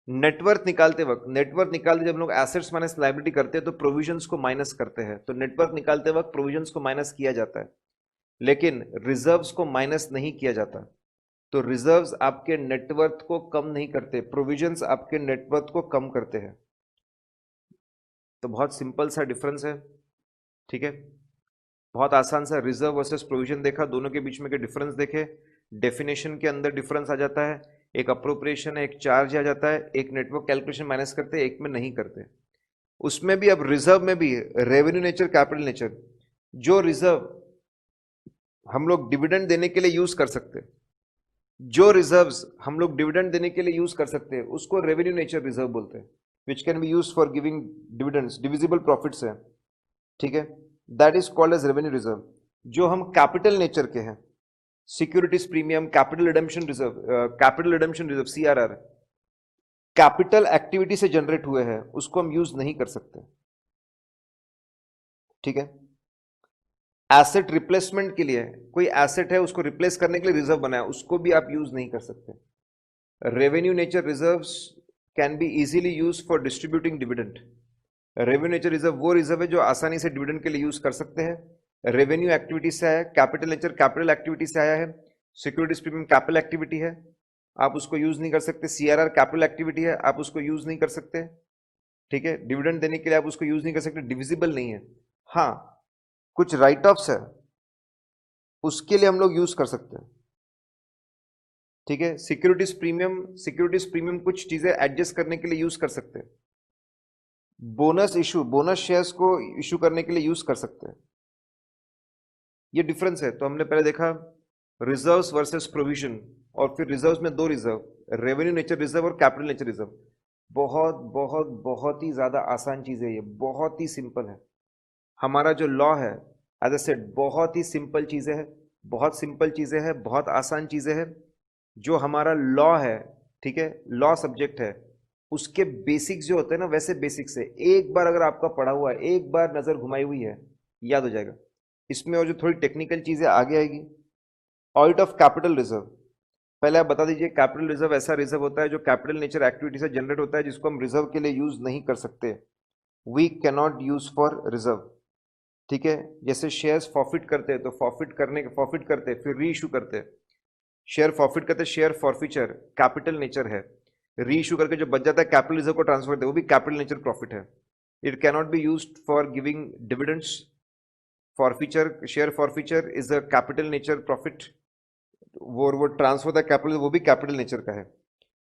A: नेटवर्थ निकालते वक्त, नेटवर्थ निकालते जब लोग एसेट्स माइनस लायबिलिटी करते हैं तो प्रोविजंस को माइनस करते हैं, तो नेटवर्थ निकालते वक्त प्रोविजंस को माइनस किया जाता है, लेकिन रिजर्व्स को माइनस नहीं किया जाता। तो रिजर्व्स आपके नेटवर्थ को कम नहीं करते, प्रोविजंस आपके नेटवर्थ को कम करते हैं। तो बहुत सिंपल सा डिफरेंस है, ठीक है, बहुत आसान सा, रिजर्व वर्सेस प्रोविजन देखा, दोनों के बीच में के डिफरेंस देखे, डेफिनेशन के अंदर डिफरेंस आ जाता है, एक अप्रोप्रिएशन है, एक चार्ज आ जाता है, एक नेटवर्क कैलकुलेशन माइनस करते हैं, एक में नहीं करते। उसमें भी अब रिजर्व में भी रेवेन्यू नेचर, कैपिटल नेचर, जो रिजर्व हम लोग डिविडेंड देने के लिए यूज कर सकते हैं, जो रिजर्व्स हम लोग डिविडेंड देने के लिए यूज कर सकते हैं, उसको रेवेन्यू नेचर रिजर्व बोलते हैं, which can be use for giving dividends, divisible profits है, ठीक है, that is called as revenue reserve. जो हम कैपिटल नेचर के हैं, securities premium, capital redemption reserve, capital redemption reserve CRR, capital activity से जनरेट हुए हैं, उसको हम यूज नहीं कर सकते, ठीक है। एसेट रिप्लेसमेंट के लिए, कोई एसेट है उसको रिप्लेस करने के लिए रिजर्व बनाया, उसको भी आप यूज नहीं कर सकते। Revenue nature reserves can be easily use for distributing dividend, revenue nature reserve वो रिजर्व है जो आसानी से डिविडेंड के लिए यूज कर सकते हैं, रेवेन्यू एक्टिविटी से आया, कैपिटल नेचर कैपिटल एक्टिविटी से आया है, सिक्योरिटीज प्रीमियम कैपिटल एक्टिविटी है, आप उसको यूज नहीं कर सकते, सीआरआर कैपिटल एक्टिविटी है, आप उसको यूज नहीं कर सकते, ठीक है, डिविडेंड देने के लिए आप उसको यूज नहीं कर सकते, डिविजिबल नहीं है। हाँ, कुछ राइट ऑफ्स है उसके लिए हम लोग यूज कर सकते हैं, ठीक है, सिक्योरिटीज प्रीमियम, सिक्योरिटीज प्रीमियम कुछ चीजें एडजस्ट करने के लिए यूज कर सकते हैं, बोनस इशू, बोनस शेयर्स को इशू करने के लिए यूज कर सकते हैं। ये डिफरेंस है। तो हमने पहले देखा रिजर्व्स वर्सेस प्रोविजन, और फिर रिजर्व्स में दो रिजर्व, रेवेन्यू नेचर रिजर्व और कैपिटल नेचर रिजर्व। बहुत बहुत बहुत ही ज्यादा आसान चीज है ये, बहुत ही सिंपल है। हमारा जो लॉ है, एज ए सेड, बहुत ही सिंपल चीजें हैं, बहुत सिंपल चीजें हैं, बहुत आसान चीजें हैं। जो हमारा लॉ है, ठीक है, लॉ सब्जेक्ट है, उसके बेसिक्स जो होते हैं ना, वैसे बेसिक्स है। एक बार अगर आपका पढ़ा हुआ है, एक बार नजर घुमाई हुई है, याद हो जाएगा। इसमें और जो थोड़ी टेक्निकल चीजें आगे आएगी। ऑडिट ऑफ कैपिटल रिजर्व, पहले आप बता दीजिए, कैपिटल रिजर्व ऐसा रिजर्व होता है जो कैपिटल नेचर एक्टिविटी से जनरेट होता है, जिसको हम रिजर्व के लिए यूज नहीं कर सकते। We cannot use for reserve, ठीक है। जैसे शेयर्स फॉरफिट करते हैं, तो फॉरफिट करते फिर री इशू करते हैं। शेयर फॉरफिट करते, शेयर फॉरफिचर कैपिटल नेचर है। री इशू करके जो बच जाता है कैपिटल रिजर्व को ट्रांसफर करते हैं, वो भी कैपिटल नेचर प्रॉफिट है। It cannot be used for giving dividends. Forfeiture, share forfeiture is a capital nature profit. वो ट्रांसफर होता है कैपिटल, वो भी कैपिटल नेचर का है।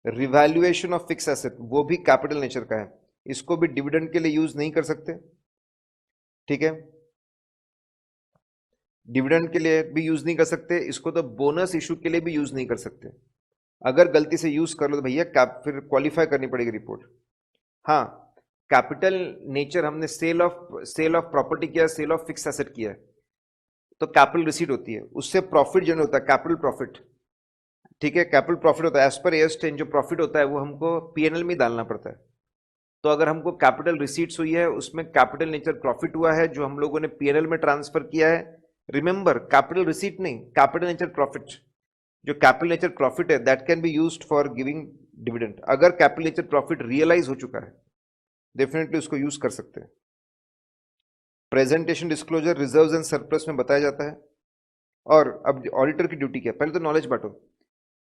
A: रिवैल्यूएशन ऑफ फिक्स एसेट, वो भी कैपिटल नेचर का है। इसको भी डिविडेंड के लिए यूज नहीं कर सकते, ठीक है। डिविडेंड के लिए भी यूज नहीं कर सकते इसको, तो बोनस इशू के लिए भी यूज नहीं कर सकते। अगर गलती से यूज कर लो तो भैया फिर क्वालिफाई करनी पड़ेगी रिपोर्ट। हाँ, कैपिटल नेचर हमने सेल ऑफ प्रॉपर्टी किया, सेल ऑफ फिक्स एसेट किया है, तो कैपिटल रिसीट होती है, उससे प्रॉफिट जनरेट होता है, कैपिटल प्रॉफिट, ठीक है। कैपिटल प्रॉफिट होता है एज पर एयर्स 10, जो प्रॉफिट होता है वो हमको पीएनएल में डालना पड़ता है। तो अगर हमको कैपिटल रिसीट्स हुई है, उसमें कैपिटल नेचर प्रॉफिट हुआ है जो हम लोगों ने पीएनएल में ट्रांसफर किया है। रिमेंबर, कैपिटल रिसीट नहीं, कैपिटल नेचर प्रॉफिट। जो कैपिटल नेचर प्रॉफिट है that can be used for giving dividend. अगर कैपिटल नेचर प्रॉफिट रियलाइज हो चुका है, डेफिनेटली उसको यूज कर सकते हैं। Presentation disclosure reserves and surplus में बताया जाता है। और अब ऑडिटर की ड्यूटी क्या है, पहले तो नॉलेज बांटो।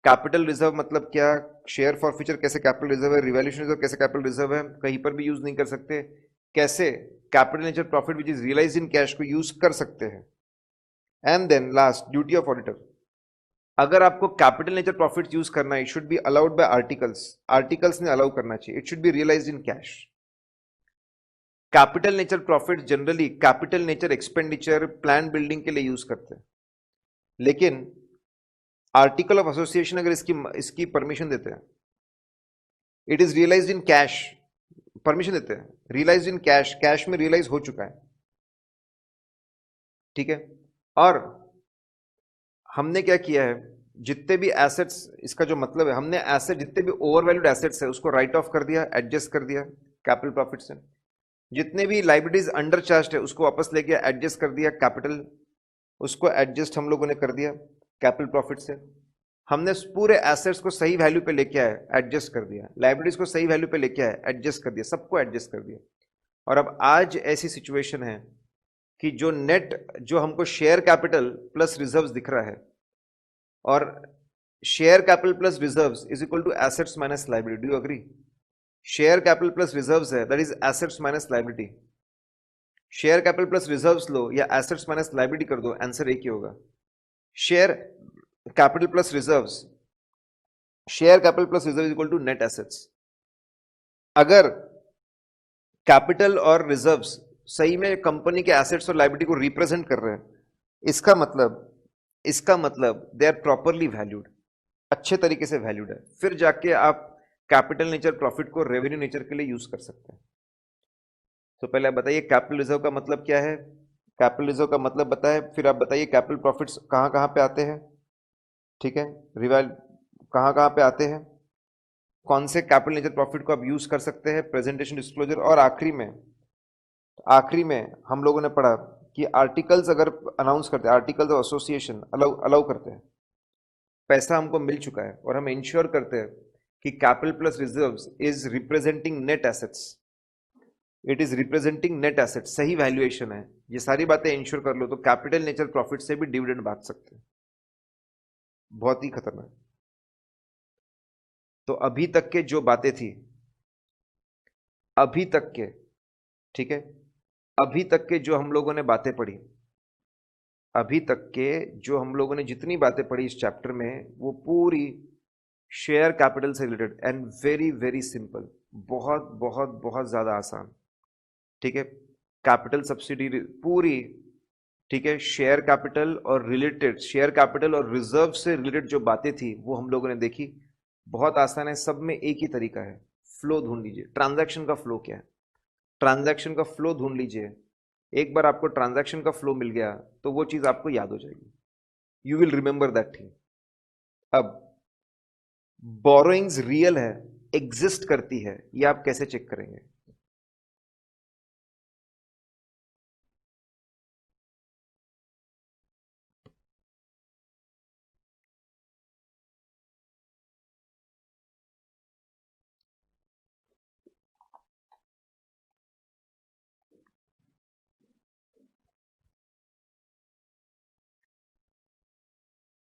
A: कैपिटल रिजर्व मतलब क्या, शेयर फॉरफिचर कैसे कैपिटल रिजर्व है, रिवैल्यूएशन रिजर्व कैसे कैपिटल रिजर्व है, कहीं पर भी यूज नहीं कर सकते। कैसे capital nature profit which is realise in cash को यूज कर सकते हैं। And then last, duty of auditor. अगर आपको कैपिटल नेचर प्रॉफिट यूज करना है, it should be allowed by articles, articles ने अलाउ करना चाहिए, it should be realise in cash. Capital nature profit generally capital nature expenditure, plan building के लिए use करते हैं, लेकिन आर्टिकल ऑफ एसोसिएशन अगर इसकी परमिशन देते हैं, it is realised in cash, permission देते हैं, रियलाइज्ड इन कैश, कैश में रियलाइज हो चुका है, ठीक है। और हमने क्या किया है, जितने भी एसेट्स, इसका जो मतलब है, हमने एसेट जितने भी ओवरवैल्यूड एसेट्स है उसको राइट ऑफ कर दिया, एडजस्ट कर दिया कैपिटल प्रॉफिट से। जितने भी लाइबिलिटीज अंडर चार्ज है उसको वापस ले गया, एडजस्ट कर दिया कैपिटल, उसको एडजस्ट हम लोगों ने कर दिया कैपिटल प्रॉफिट से। हमने पूरे एसेट्स को सही वैल्यू पे लेके आए, एडजस्ट कर दिया, लाइबिलिटीज को सही वैल्यू पे लेके आए, एडजस्ट कर दिया, सबको एडजस्ट कर दिया। और अब आज ऐसी सिचुएशन है कि जो नेट, जो हमको शेयर कैपिटल प्लस रिजर्व्स दिख रहा है, और share capital plus reserves is equal to assets minus liability. Do you agree? Share capital plus reserves है, that is assets minus liability. Share capital plus reserves लो या assets minus liability कर दो, answer एक ही होगा। Share capital plus reserves, share capital plus reserve is equal to net assets. अगर capital और रिजर्व्स सही में कंपनी के एसेट्स और लायबिलिटी को रिप्रेजेंट कर रहे हैं, इसका मतलब दे आर प्रॉपरली वैल्यूड, अच्छे तरीके से वैल्यूड है, फिर जाके आप कैपिटल नेचर प्रॉफिट को रेवेन्यू नेचर के लिए यूज कर सकते हैं। तो पहले आप बताइए कैपिटल रिजर्व का मतलब क्या है, कैपिटल रिजर्व का मतलब बताए, फिर आप बताइए कैपिटल प्रॉफिट्स कहां कहां पे आते हैं, ठीक है, रिवैल कहां कहां पे आते हैं, कौन से कैपिटल नेचर प्रॉफिट को आप यूज कर सकते हैं, प्रेजेंटेशन डिस्क्लोजर। और आखिरी में हम लोगों ने पढ़ा कि आर्टिकल्स अगर अनाउंस करते हैं, आर्टिकल्स ऑफ एसोसिएशन अलाउ करते हैं, पैसा हमको मिल चुका है और हम इंश्योर करते हैं कि capital plus reserves is representing net assets, it is representing net assets, सही वैल्यूएशन है, ये सारी बातें इंश्योर कर लो, तो कैपिटल नेचर प्रॉफिट से भी डिविडेंड बांट सकते हैं। बहुत ही खतरनाक। तो अभी तक के जो बातें थी, अभी तक के, ठीक है, अभी तक के जो हम लोगों ने बातें पढ़ी, अभी तक के जो हम लोगों ने जितनी बातें पढ़ी इस चैप्टर में, वो पूरी शेयर कैपिटल से related and very very simple, बहुत बहुत बहुत ज्यादा आसान। ठीक है, कैपिटल सब्सिडी पूरी, ठीक है, शेयर कैपिटल और रिलेटेड, शेयर कैपिटल और रिजर्व से रिलेटेड जो बातें थी वो हम लोगों ने देखी। बहुत आसान है, सब में एक ही तरीका है, फ्लो ढूंढ लीजिए, ट्रांजैक्शन का फ्लो क्या है, ट्रांजैक्शन का फ्लो ढूंढ लीजिए। एक बार आपको ट्रांजैक्शन का फ्लो मिल गया तो वो चीज आपको याद हो जाएगी, you will remember that thing. अब बोरोइंग्स रियल है, एग्जिस्ट करती है, ये आप कैसे चेक करेंगे?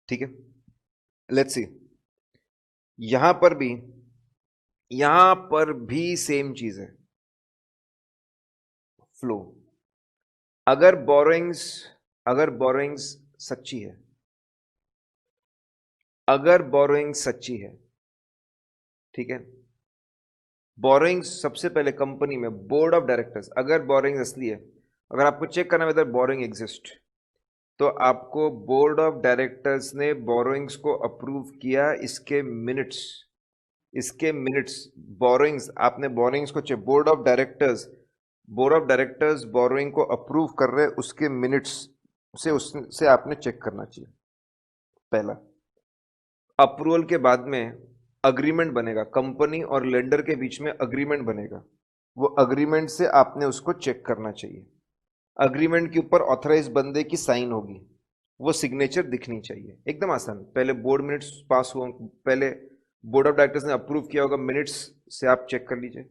A: ठीक है, लेट्स सी, यहां पर भी, यहां पर भी सेम चीज है, फ्लो। अगर बोरोइंग्स, अगर बोरोइंग्स सच्ची है, अगर बोरोइंग सच्ची है, ठीक है, बोरोइंग्स सबसे पहले कंपनी में बोर्ड ऑफ डायरेक्टर्स, अगर बोरोइंग असली है, अगर आपको चेक करना है वेदर बोरोइंग एग्जिस्ट, तो आपको बोर्ड ऑफ डायरेक्टर्स ने बोरोइंग्स को अप्रूव किया, इसके मिनट्स, इसके मिनट्स, बोरोइंग्स, आपने बोरोइंग्स को check, board of directors, board of directors borrowing को अप्रूव कर रहे, उसके मिनट्स से उससे आपने चेक करना चाहिए। पहला, अप्रूवल के बाद में अग्रीमेंट बनेगा, कंपनी और लेंडर के बीच में अग्रीमेंट बनेगा, वो अग्रीमेंट से आपने उसको चेक करना चाहिए। अग्रीमेंट के ऊपर ऑथराइज बंदे की साइन होगी, वो सिग्नेचर दिखनी चाहिए, एकदम आसान। पहले बोर्ड मिनट्स पास हुआ, पहले बोर्ड ऑफ डायरेक्टर्स ने अप्रूव किया होगा, मिनट्स से आप चेक कर लीजिए।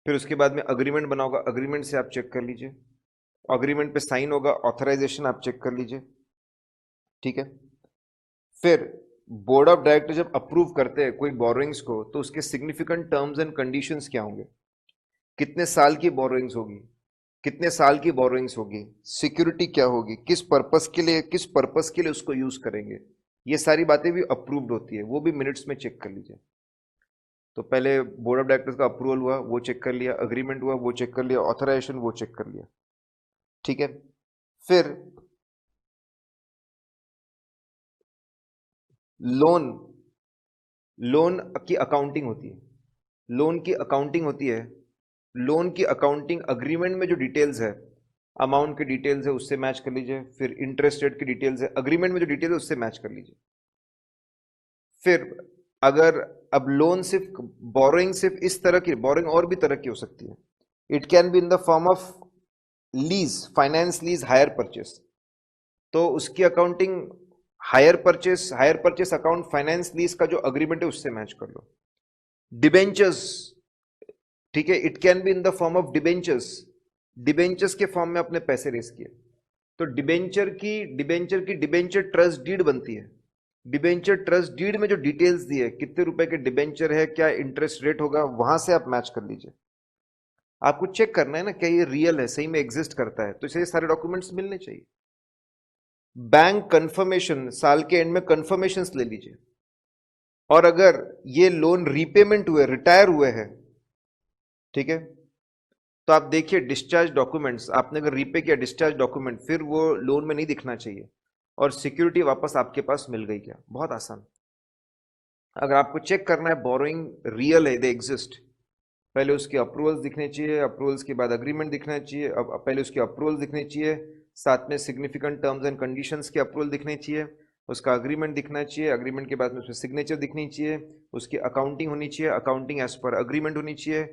A: फिर उसके बाद में अग्रीमेंट बना होगा, अग्रीमेंट से आप चेक कर लीजिए। अग्रीमेंट पे साइन होगा, ऑथराइजेशन आप चेक कर लीजिए, ठीक है। फिर बोर्ड ऑफ डायरेक्टर जब अप्रूव करते हैं कोई बोरोइंग्स को, तो उसके सिग्निफिकेंट टर्म्स एंड कंडीशंस क्या होंगे, कितने साल की बोरोइंग्स होगी, कितने साल की बोरोइंग्स होगी, सिक्योरिटी क्या होगी, किस पर्पस के लिए, किस पर्पस के लिए उसको यूज करेंगे, ये सारी बातें भी अप्रूव्ड होती है, वो भी मिनट्स में चेक कर लीजिए। तो पहले बोर्ड ऑफ डायरेक्टर्स का अप्रूवल हुआ, वो चेक कर लिया, अग्रीमेंट हुआ, वो चेक कर लिया, ऑथराइजेशन, वो चेक कर लिया, ठीक है। फिर लोन, लोन की अकाउंटिंग होती है, लोन की अकाउंटिंग होती है, लोन की अकाउंटिंग अग्रीमेंट में जो डिटेल्स है, अमाउंट की डिटेल्स है उससे मैच कर लीजिए, फिर इंटरेस्ट रेट की डिटेल्स है, अग्रीमेंट में जो डिटेल्स है उससे मैच कर लीजिए। फिर अगर, अब लोन सिर्फ, बोरोइंग सिर्फ इस तरह की, बोरोइंग और भी तरह की हो सकती है, it can be in the form of lease, finance lease, hire purchase, तो उसकी accounting hire purchase account, finance lease का जो अग्रीमेंट है उससे मैच कर लो। डिबेंचर्स, ठीक है, it can be in the form of debentures, debentures के फॉर्म में अपने पैसे रेस किए, तो डिबेंचर की डिबेंचर ट्रस्ट डीड बनती है, डिबेंचर ट्रस्ट डीड में जो डिटेल्स दी है, कितने रुपए के डिबेंचर है, क्या इंटरेस्ट रेट होगा, वहां से आप मैच कर लीजिए। आपको चेक करना है ना क्या ये रियल है, सही में एग्जिस्ट करता है, तो इसे सारे डॉक्यूमेंट्स मिलने चाहिए। बैंक कंफर्मेशन, साल के एंड में कंफर्मेशंस ले लीजिए। और अगर ये लोन रीपेमेंट हुए, रिटायर हुए हैं, ठीक है, तो आप देखिए डिस्चार्ज डॉक्यूमेंट्स, आपने अगर रीपे किया डिस्चार्ज डॉक्यूमेंट, फिर वो लोन में नहीं दिखना चाहिए, और सिक्योरिटी वापस आपके पास मिल गई क्या, बहुत आसान। अगर आपको चेक करना है बोरोइंग रियल है, दे एग्जिस्ट, पहले उसके अप्रूवल्स दिखने चाहिए, अप्रूवल्स के बाद अग्रीमेंट दिखना चाहिए, अब पहले उसके अप्रूवल दिखने चाहिए, साथ में सिग्निफिकेंट टर्म्स एंड कंडीशंस के अप्रूवल दिखने चाहिए, उसका अग्रीमेंट दिखना चाहिए, अग्रीमेंट के बाद में उसमें सिग्नेचर दिखनी चाहिए, उसकी अकाउंटिंग होनी चाहिए, अकाउंटिंग एज पर अग्रीमेंट होनी चाहिए,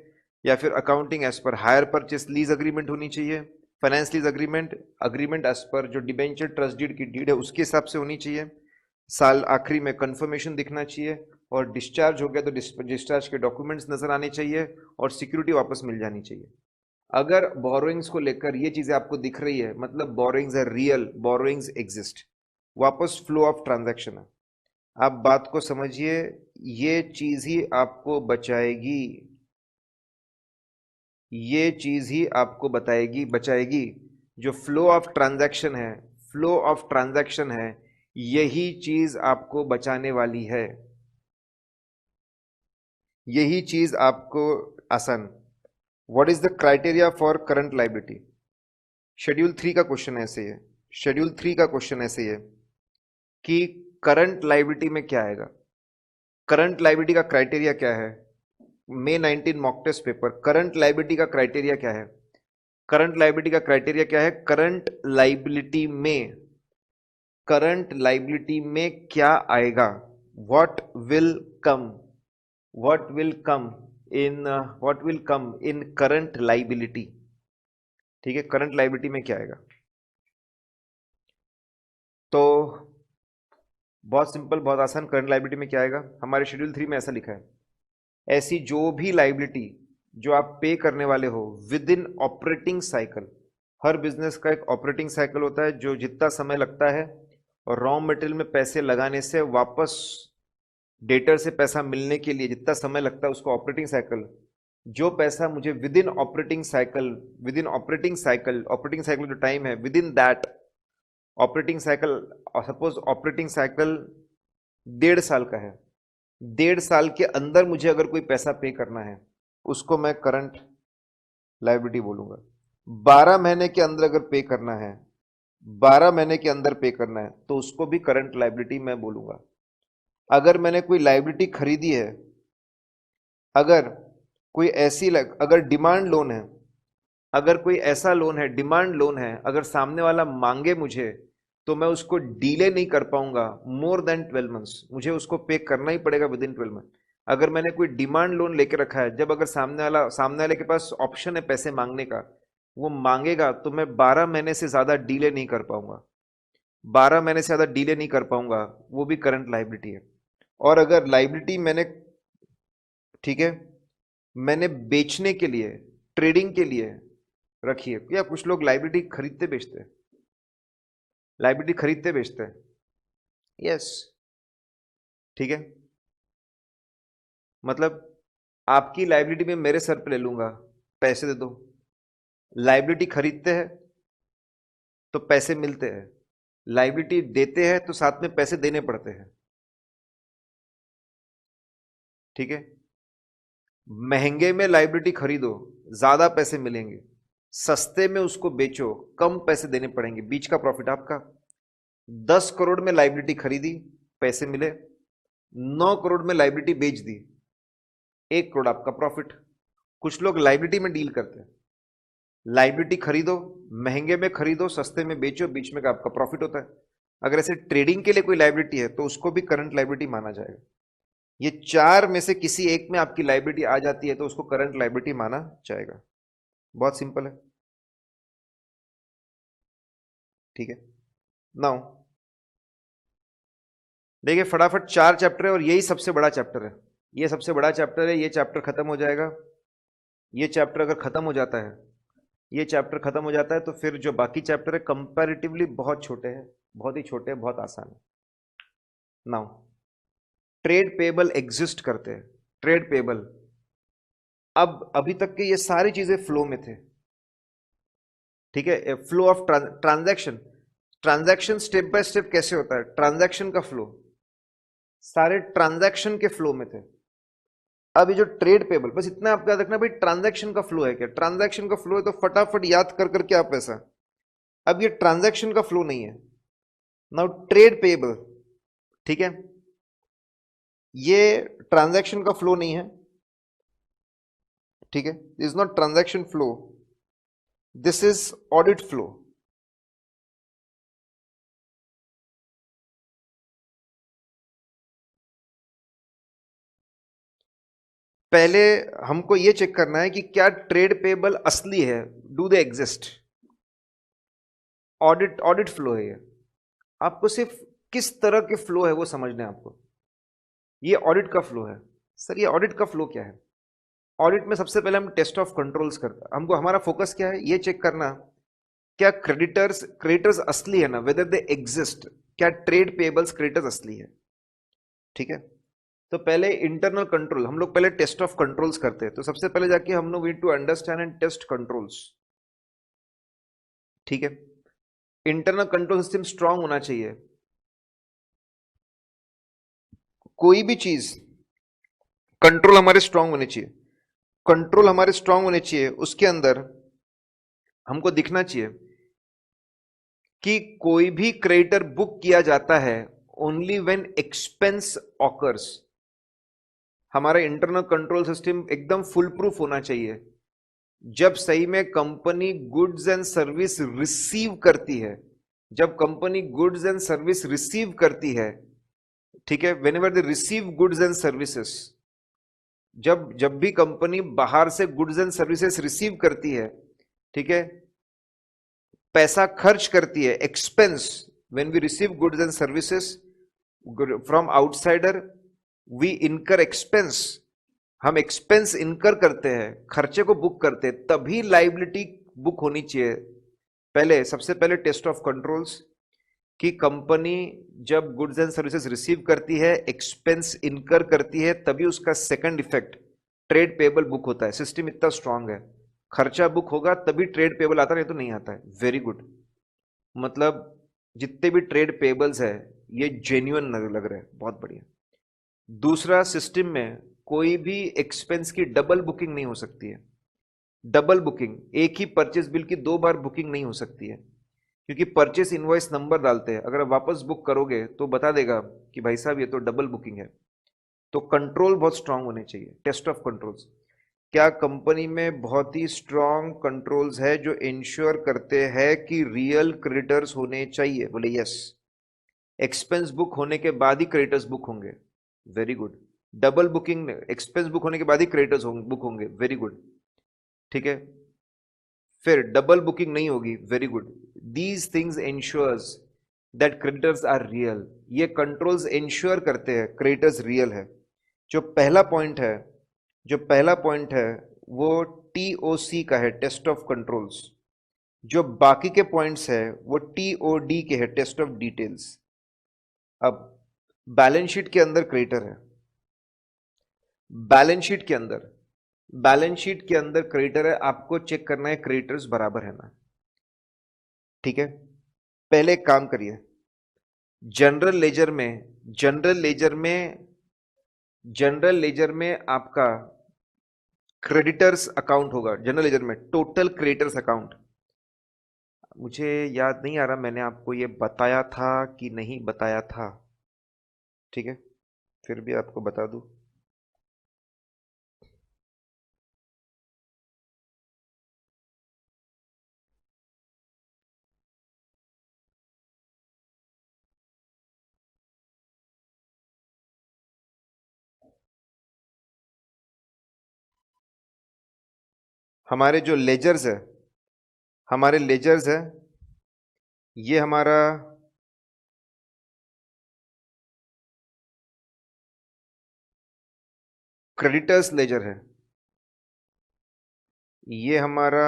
A: या फिर accounting as per hire purchase lease agreement होनी चाहिए, finance lease agreement, agreement as per जो डिबेंचर ट्रस्ट डीड की डीड है उसके हिसाब से होनी चाहिए, साल आखिरी में कंफर्मेशन दिखना चाहिए, और डिस्चार्ज हो गया तो डिस्चार्ज के डॉक्यूमेंट्स नजर आने चाहिए, और सिक्योरिटी वापस मिल जानी चाहिए। अगर बोरोइंग्स को लेकर ये चीजें आपको दिख रही है, मतलब बोरोइंग्स है रियल, बोरोइंग्स एग्जिस्ट, वापस फ्लो ऑफ ट्रांजैक्शन है। आप बात को समझिए, ये चीज ही आपको बचाएगी, ये चीज ही आपको बताएगी, बचाएगी, जो फ्लो ऑफ ट्रांजैक्शन है, फ्लो ऑफ ट्रांजैक्शन है, यही चीज आपको बचाने वाली है, यही चीज आपको, आसान, what is the criteria for current liability? Schedule 3 का क्वेश्चन ऐसे ही है, शेड्यूल 3 का क्वेश्चन ऐसे ही है कि करंट लाइबिलिटी में क्या आएगा, करंट लाइबिलिटी का क्राइटेरिया क्या है? May 19 mock test paper, current liability का क्राइटेरिया क्या है? करंट लाइबिलिटी का क्राइटेरिया क्या है? करंट लाइबिलिटी में क्या आएगा? What will come, what will come in, what will come in current liability? ठीक है, करंट लाइबिलिटी में क्या आएगा? तो बहुत सिंपल, बहुत आसान, करंट लाइबिलिटी में क्या आएगा? हमारे शेड्यूल 3 में ऐसा लिखा है, ऐसी जो भी लाइबिलिटी जो आप पे करने वाले हो with in operating cycle, her business का एक ऑपरेटिंग साइकिल होता है, जो जितना समय लगता है और रॉ मटेरियल में पैसे लगाने से वापस डेटर से पैसा मिलने के लिए जितना समय लगता है उसको ऑपरेटिंग साइकिल, जो पैसा मुझे with in operating cycle, with in operating cycle जो टाइम है with in that operating cycle, suppose operating cycle 1.5 साल का है, 1.5 साल के अंदर मुझे अगर कोई पैसा पे करना है उसको मैं करंट लायबिलिटी बोलूंगा। 12 महीने के अंदर अगर पे करना है, 12 महीने के अंदर पे करना है तो उसको भी करंट लायबिलिटी मैं बोलूंगा। अगर मैंने कोई लायबिलिटी खरीदी है, अगर कोई ऐसी अगर डिमांड लोन है, अगर कोई ऐसा लोन है, डिमांड लोन है, अगर सामने वाला मांगे मुझे तो मैं उसको डीले नहीं कर पाऊंगा मोर देन 12 मंथ्स, मुझे उसको पे करना ही पड़ेगा विद इन 12 मंथ। अगर मैंने कोई डिमांड लोन लेके रखा है, जब अगर सामने वाले के पास ऑप्शन है पैसे मांगने का, वो मांगेगा तो मैं 12 महीने से ज्यादा डीले नहीं कर पाऊंगा, 12 महीने से ज्यादा डीले नहीं कर पाऊंगा, वो भी करंट लाइबिलिटी है। और अगर लाइबिलिटी मैंने, ठीक है, मैंने बेचने के लिए, ट्रेडिंग के लिए रखी है, या कुछ लोग लाइबिलिटी खरीदते बेचते हैं, लाइबिलिटी खरीदते बेचते हैं, यस, ठीक है, मतलब आपकी लाइबिलिटी में मेरे सर पे ले लूंगा, पैसे दे दो। लाइबिलिटी खरीदते हैं तो पैसे मिलते हैं, लाइबिलिटी देते हैं तो साथ में पैसे देने पड़ते हैं, ठीक है। महंगे में लाइबिलिटी खरीदो, ज्यादा पैसे मिलेंगे, सस्ते में उसको बेचो, कम पैसे देने पड़ेंगे, बीच का प्रॉफिट आपका। 10 करोड़ में लाइबिलिटी खरीदी, पैसे मिले, 9 करोड़ में लाइबिलिटी बेच दी, 1 करोड़ आपका प्रॉफिट। कुछ लोग लाइबिलिटी में डील करते हैं, लाइबिलिटी खरीदो, महंगे में खरीदो, सस्ते में बेचो, बीच में का आपका प्रॉफिट होता है। अगर ऐसे ट्रेडिंग के लिए कोई लाइबिलिटी है तो उसको भी करंट लाइबिलिटी माना जाएगा। ये 4 में से किसी एक में आपकी लाइबिलिटी आ जाती है तो उसको करंट लाइबिलिटी माना जाएगा। बहुत सिंपल है, ठीक है। नाउ देखिए फटाफट, 4 चैप्टर है और यही सबसे बड़ा चैप्टर है, ये सबसे बड़ा चैप्टर है। ये चैप्टर खत्म हो जाएगा, ये चैप्टर अगर खत्म हो जाता है, ये चैप्टर खत्म हो जाता है तो फिर जो बाकी चैप्टर है कंपैरेटिवली बहुत छोटे हैं, बहुत ही छोटे हैं, बहुत आसान है। नाउ ट्रेड पेबल एग्जिस्ट करते हैं, ट्रेड पेबल, अब अभी तक के ये सारी चीजें फ्लो में थे, ठीक है, flow of transaction, transaction step by step कैसे होता है, ट्रांजैक्शन का फ्लो, सारे ट्रांजैक्शन के फ्लो में थे। अब ये जो ट्रेड पेबल, बस इतना आपको याद रखना भाई, ट्रांजैक्शन का फ्लो है क्या, ट्रांजैक्शन का फ्लो है तो फटाफट याद कर करके आप ऐसा। अब ये ट्रांजैक्शन का फ्लो नहीं है, नाउ ट्रेड पेबल, ठीक है, ये ट्रांजैक्शन का फ्लो नहीं है, ठीक है, is not transaction flow, this is audit flow. पहले हमको यह चेक करना है कि क्या ट्रेड पेबल असली है, do they exist, audit, audit flow है ये। आपको सिर्फ किस तरह के फ्लो है वो समझना है आपको। ये ऑडिट का फ्लो है। सर ये ऑडिट का फ्लो क्या है? ऑडिट में सबसे पहले हम टेस्ट ऑफ कंट्रोल्स करते हैं, हमको हमारा फोकस क्या है, ये चेक करना क्या क्रेडिटर्स, क्रेडिटर्स असली है ना, वेदर दे एग्जिस्ट, क्या ट्रेड पेबल्स क्रेडिटर्स असली है, ठीक है। तो पहले इंटरनल कंट्रोल, हम लोग पहले टेस्ट ऑफ कंट्रोल्स करते हैं, तो सबसे पहले जाके हम लोग need to understand and test controls, ठीक है। इंटरनल कंट्रोल सिस्टम स्ट्रांग होना चाहिए, कोई भी चीज कंट्रोल हमारे स्ट्रांग होने चाहिए। कंट्रोल हमारे स्ट्रांग होने चाहिए, उसके अंदर हमको दिखना चाहिए कि कोई भी क्रेडिटर बुक किया जाता है ओनली व्हेन एक्सपेंस ऑकर्स। हमारा इंटरनल कंट्रोल सिस्टम एकदम फुल प्रूफ होना चाहिए। जब सही में company goods and service receive करती है, जब company goods and service receive करती है, ठीक है, when ever they receive goods and services, जब जब भी कंपनी बाहर से गुड्स एंड सर्विसेज रिसीव करती है, ठीक है, पैसा खर्च करती है, expense, when we receive goods and services from outsider, we incur expense, हम एक्सपेंस इनकर करते हैं, खर्चे को बुक करते हैं, तभी लाइबिलिटी बुक होनी चाहिए। पहले, सबसे पहले टेस्ट ऑफ कंट्रोल्स कि कंपनी जब गुड्स एंड सर्विसेज रिसीव करती है, एक्सपेंस इनकर करती है, तभी उसका second effect trade payable book होता है। सिस्टम इतना स्ट्रांग है, खर्चा बुक होगा तभी ट्रेड पेबल आता, नहीं तो नहीं आता है। वेरी गुड, मतलब जितने भी ट्रेड पेबल्स है ये जेन्युइन लग रहे हैं, बहुत बढ़िया। दूसरा, सिस्टम में कोई भी एक्सपेंस की डबल बुकिंग नहीं हो सकती है। डबल बुकिंग, एक ही परचेस बिल की दो बार बुकिंग नहीं हो सकती है, क्योंकि परचेस इनवॉइस नंबर डालते हैं, अगर आप वापस बुक करोगे तो बता देगा कि भाई साहब ये तो डबल बुकिंग है। तो कंट्रोल बहुत स्ट्रांग होने चाहिए, टेस्ट ऑफ कंट्रोल्स। क्या कंपनी में बहुत ही स्ट्रांग कंट्रोल्स है जो इंश्योर करते हैं कि रियल क्रेडिटर्स होने चाहिए? बोले यस। एक्सपेंस बुक होने के बाद ही क्रेडिटर्स बुक होंगे, very good. Double booking, expense book होने के बाद ही क्रेडिटर्स बुक होंगे, वेरी गुड, ठीक है। फिर डबल बुकिंग नहीं होगी, very good. These things ensures that creditors are real. ये कंट्रोल्स इंश्योर करते हैं क्रेडिटर्स रियल है। जो पहला पॉइंट है, जो पहला पॉइंट है वो टीओसी का है, टेस्ट ऑफ कंट्रोल्स। जो बाकी के पॉइंट्स है वो टीओडी के है, टेस्ट ऑफ डिटेल्स। अब बैलेंस शीट के अंदर क्रेडिटर है, बैलेंस शीट के अंदर, बैलेंस शीट के अंदर क्रेडिटर है, आपको चेक करना है क्रेडिटर्स बराबर है ना, ठीक है। पहले एक काम करिए, जनरल लेजर में, जनरल लेजर में, जनरल लेजर में आपका क्रेडिटर्स अकाउंट होगा। जनरल लेजर में टोटल क्रेडिटर्स अकाउंट, मुझे याद नहीं आ रहा मैंने आपको ये बताया था कि नहीं बताया था, ठीक है, फिर भी आपको बता दूं। हमारे जो लेजर्स है, हमारे लेजर्स है, ये हमारा क्रेडिटर्स लेजर है, ये हमारा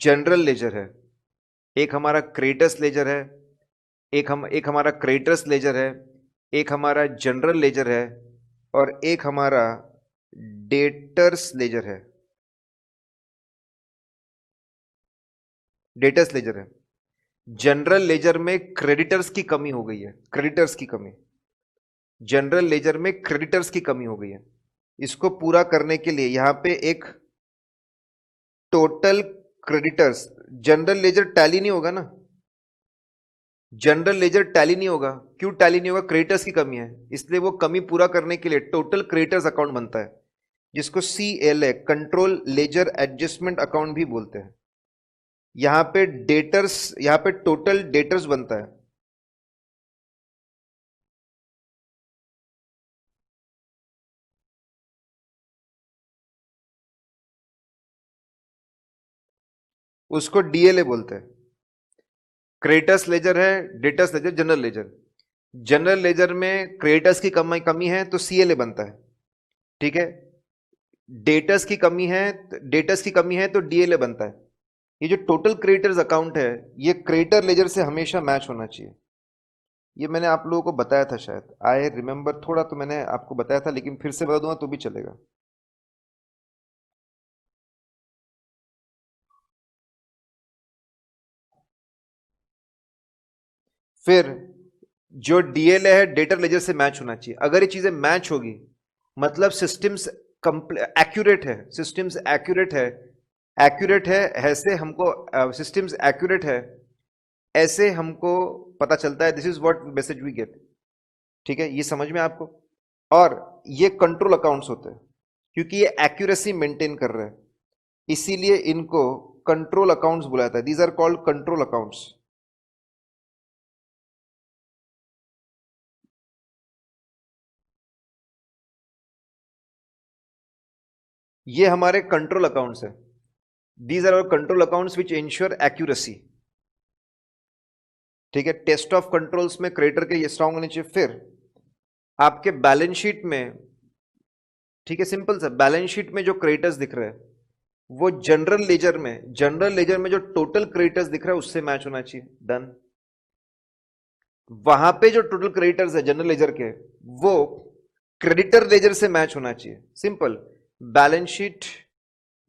A: जनरल लेजर है। एक हमारा क्रेडिटर्स लेजर है, एक हमारा क्रेडिटर्स लेजर है, एक हमारा जनरल लेजर है, और एक हमारा डेटर्स लेजर है, डेटर्स लेजर है। जनरल लेजर में क्रेडिटर्स की कमी हो गई है, क्रेडिटर्स की कमी, जनरल लेजर में क्रेडिटर्स की कमी हो गई है। इसको पूरा करने के लिए यहां पे एक total creditors, general ledger tally नहीं होगा ना, जनरल लेजर टैली नहीं होगा। क्यों टैली नहीं होगा? क्रेडिटर्स की कमी है, इसलिए वो कमी पूरा करने के लिए टोटल क्रेडिटर्स अकाउंट बनता है, जिसको CLA, control ledger adjustment account भी बोलते हैं। यहां पे डेटर्स, यहां पे टोटल डेटर्स बनता है। उसको DLA बोलते हैं। क्रेडिटर्स लेजर है, debtors ledger, general ledger. General ledger में क्रेडिटर्स की कमी कमी है तो CLA बनता है, ठीक है। डेटर्स की कमी है, डेटर्स की कमी है तो DLA बनता है। ये जो टोटल क्रेडिटर्स अकाउंट है, ये क्रेडिटर लेजर से हमेशा मैच होना चाहिए। ये मैंने आप लोगों को बताया था शायद, आई रिमेंबर, थोड़ा तो मैंने आपको बताया था, लेकिन फिर से बता दूंगा तो भी चलेगा। फिर जो DLA है डेटर लेजर से मैच होना चाहिए। अगर ये चीजें मैच होगी मतलब सिस्टम्स एक्यूरेट है, सिस्टम्स एक्यूरेट है, एक्यूरेट है ऐसे हमको, सिस्टम्स एक्यूरेट है ऐसे हमको पता चलता है, this is what message we get. ठीक है, ये समझ में आपको। और ये कंट्रोल अकाउंट्स होते हैं क्योंकि ये एक्यूरेसी मेंटेन कर रहे हैं, इसीलिए इनको कंट्रोल अकाउंट्स बुलाया जाता है। These are called control accounts. ये हमारे कंट्रोल अकाउंट्स है। These are our control accounts which ensure accuracy. ठीक है, टेस्ट ऑफ कंट्रोल्स में क्रेडिटर के ये स्ट्रांग होने चाहिए। फिर आपके बैलेंस शीट में, ठीक है, सिंपल सा बैलेंस शीट में जो क्रेडिटर्स दिख रहे हैं वो जनरल लेजर में जो टोटल क्रेडिटर्स दिख रहा है उससे मैच होना चाहिए। डन। वहां पे जो टोटल क्रेडिटर्स है जनरल लेजर के, वो क्रेडिटर लेजर से मैच होना चाहिए। Simple, balance sheet,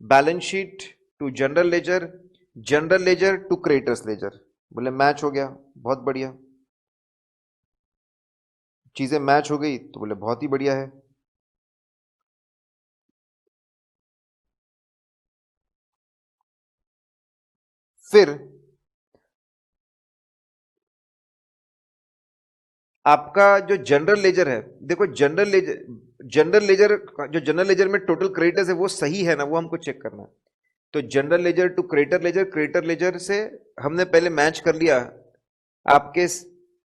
A: balance sheet to general ledger to creditors ledger, बोले मैच हो गया, बहुत बढ़िया। चीजें मैच हो गई तो बोले बहुत ही बढ़िया है। फिर आपका जो जनरल लेजर है, देखो जनरल लेजर में टोटल क्रेडिटर्स है वो सही है ना, वो हमको चेक करना है। तो general ledger to creditor ledger से हमने पहले मैच कर लिया, आपके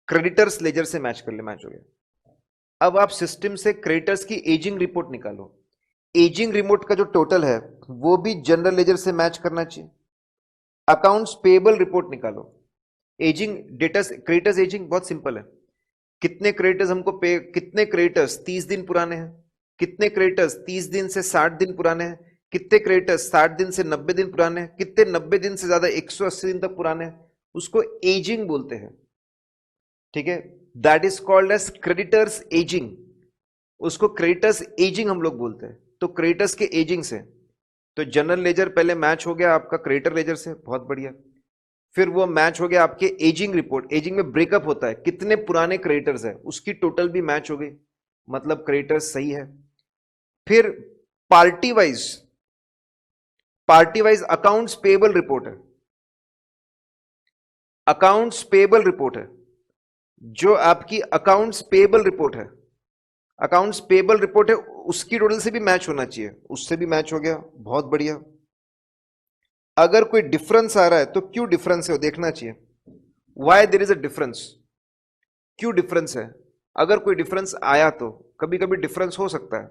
A: क्रेडिटर्स लेजर से मैच कर ले, मैच हो गया। अब आप सिस्टम से क्रेडिटर्स की एजिंग रिपोर्ट निकालो। एजिंग रिपोर्ट का जो टोटल है वो भी जनरल लेजर से मैच करना चाहिए। अकाउंट्स पेबल रिपोर्ट निकालो। एजिंग डेटा, क्रेडिटर्स एजिंग बहुत सिंपल है। कितने क्रेडिटर्स हमको पे, कितने क्रेडिटर्स 30 दिन पुराने हैं, कितने क्रेडिटर्स 30 दिन से 60 दिन पुराने हैं, कितने क्रेडिटर्स 60 दिन से 90 दिन पुराने हैं, कितने 90 दिन से ज्यादा 180 दिन तक पुराने हैं, उसको एजिंग बोलते हैं। ठीक है, that is called as creditors ageing. उसको क्रेडिटर्स एजिंग हम लोग बोलते हैं। तो क्रेडिटर्स के एजिंग से तो जनरल लेजर पहले मैच हो गया आपका क्रेडिटर लेजर से, बहुत बढ़िया। फिर वो मैच हो गया आपके एजिंग रिपोर्ट, एजिंग में ब्रेकअप होता है कितने पुराने क्रेडिटर्स है, उसकी टोटल भी मैच हो गई, मतलब क्रेडिटर्स सही है। फिर party wise, accounts payable report है, अकाउंट्स पेबल रिपोर्ट है, जो आपकी अकाउंट्स पेबल रिपोर्ट है, अकाउंट्स पेबल रिपोर्ट है, उसकी टोटल से भी मैच होना चाहिए, उससे भी मैच हो गया, बहुत बढ़िया। अगर कोई डिफरेंस आ रहा है तो क्यों डिफरेंस है वो देखना चाहिए, why there is a difference, क्यों डिफरेंस है। अगर कोई डिफरेंस आया तो कभी कभी डिफरेंस हो सकता है,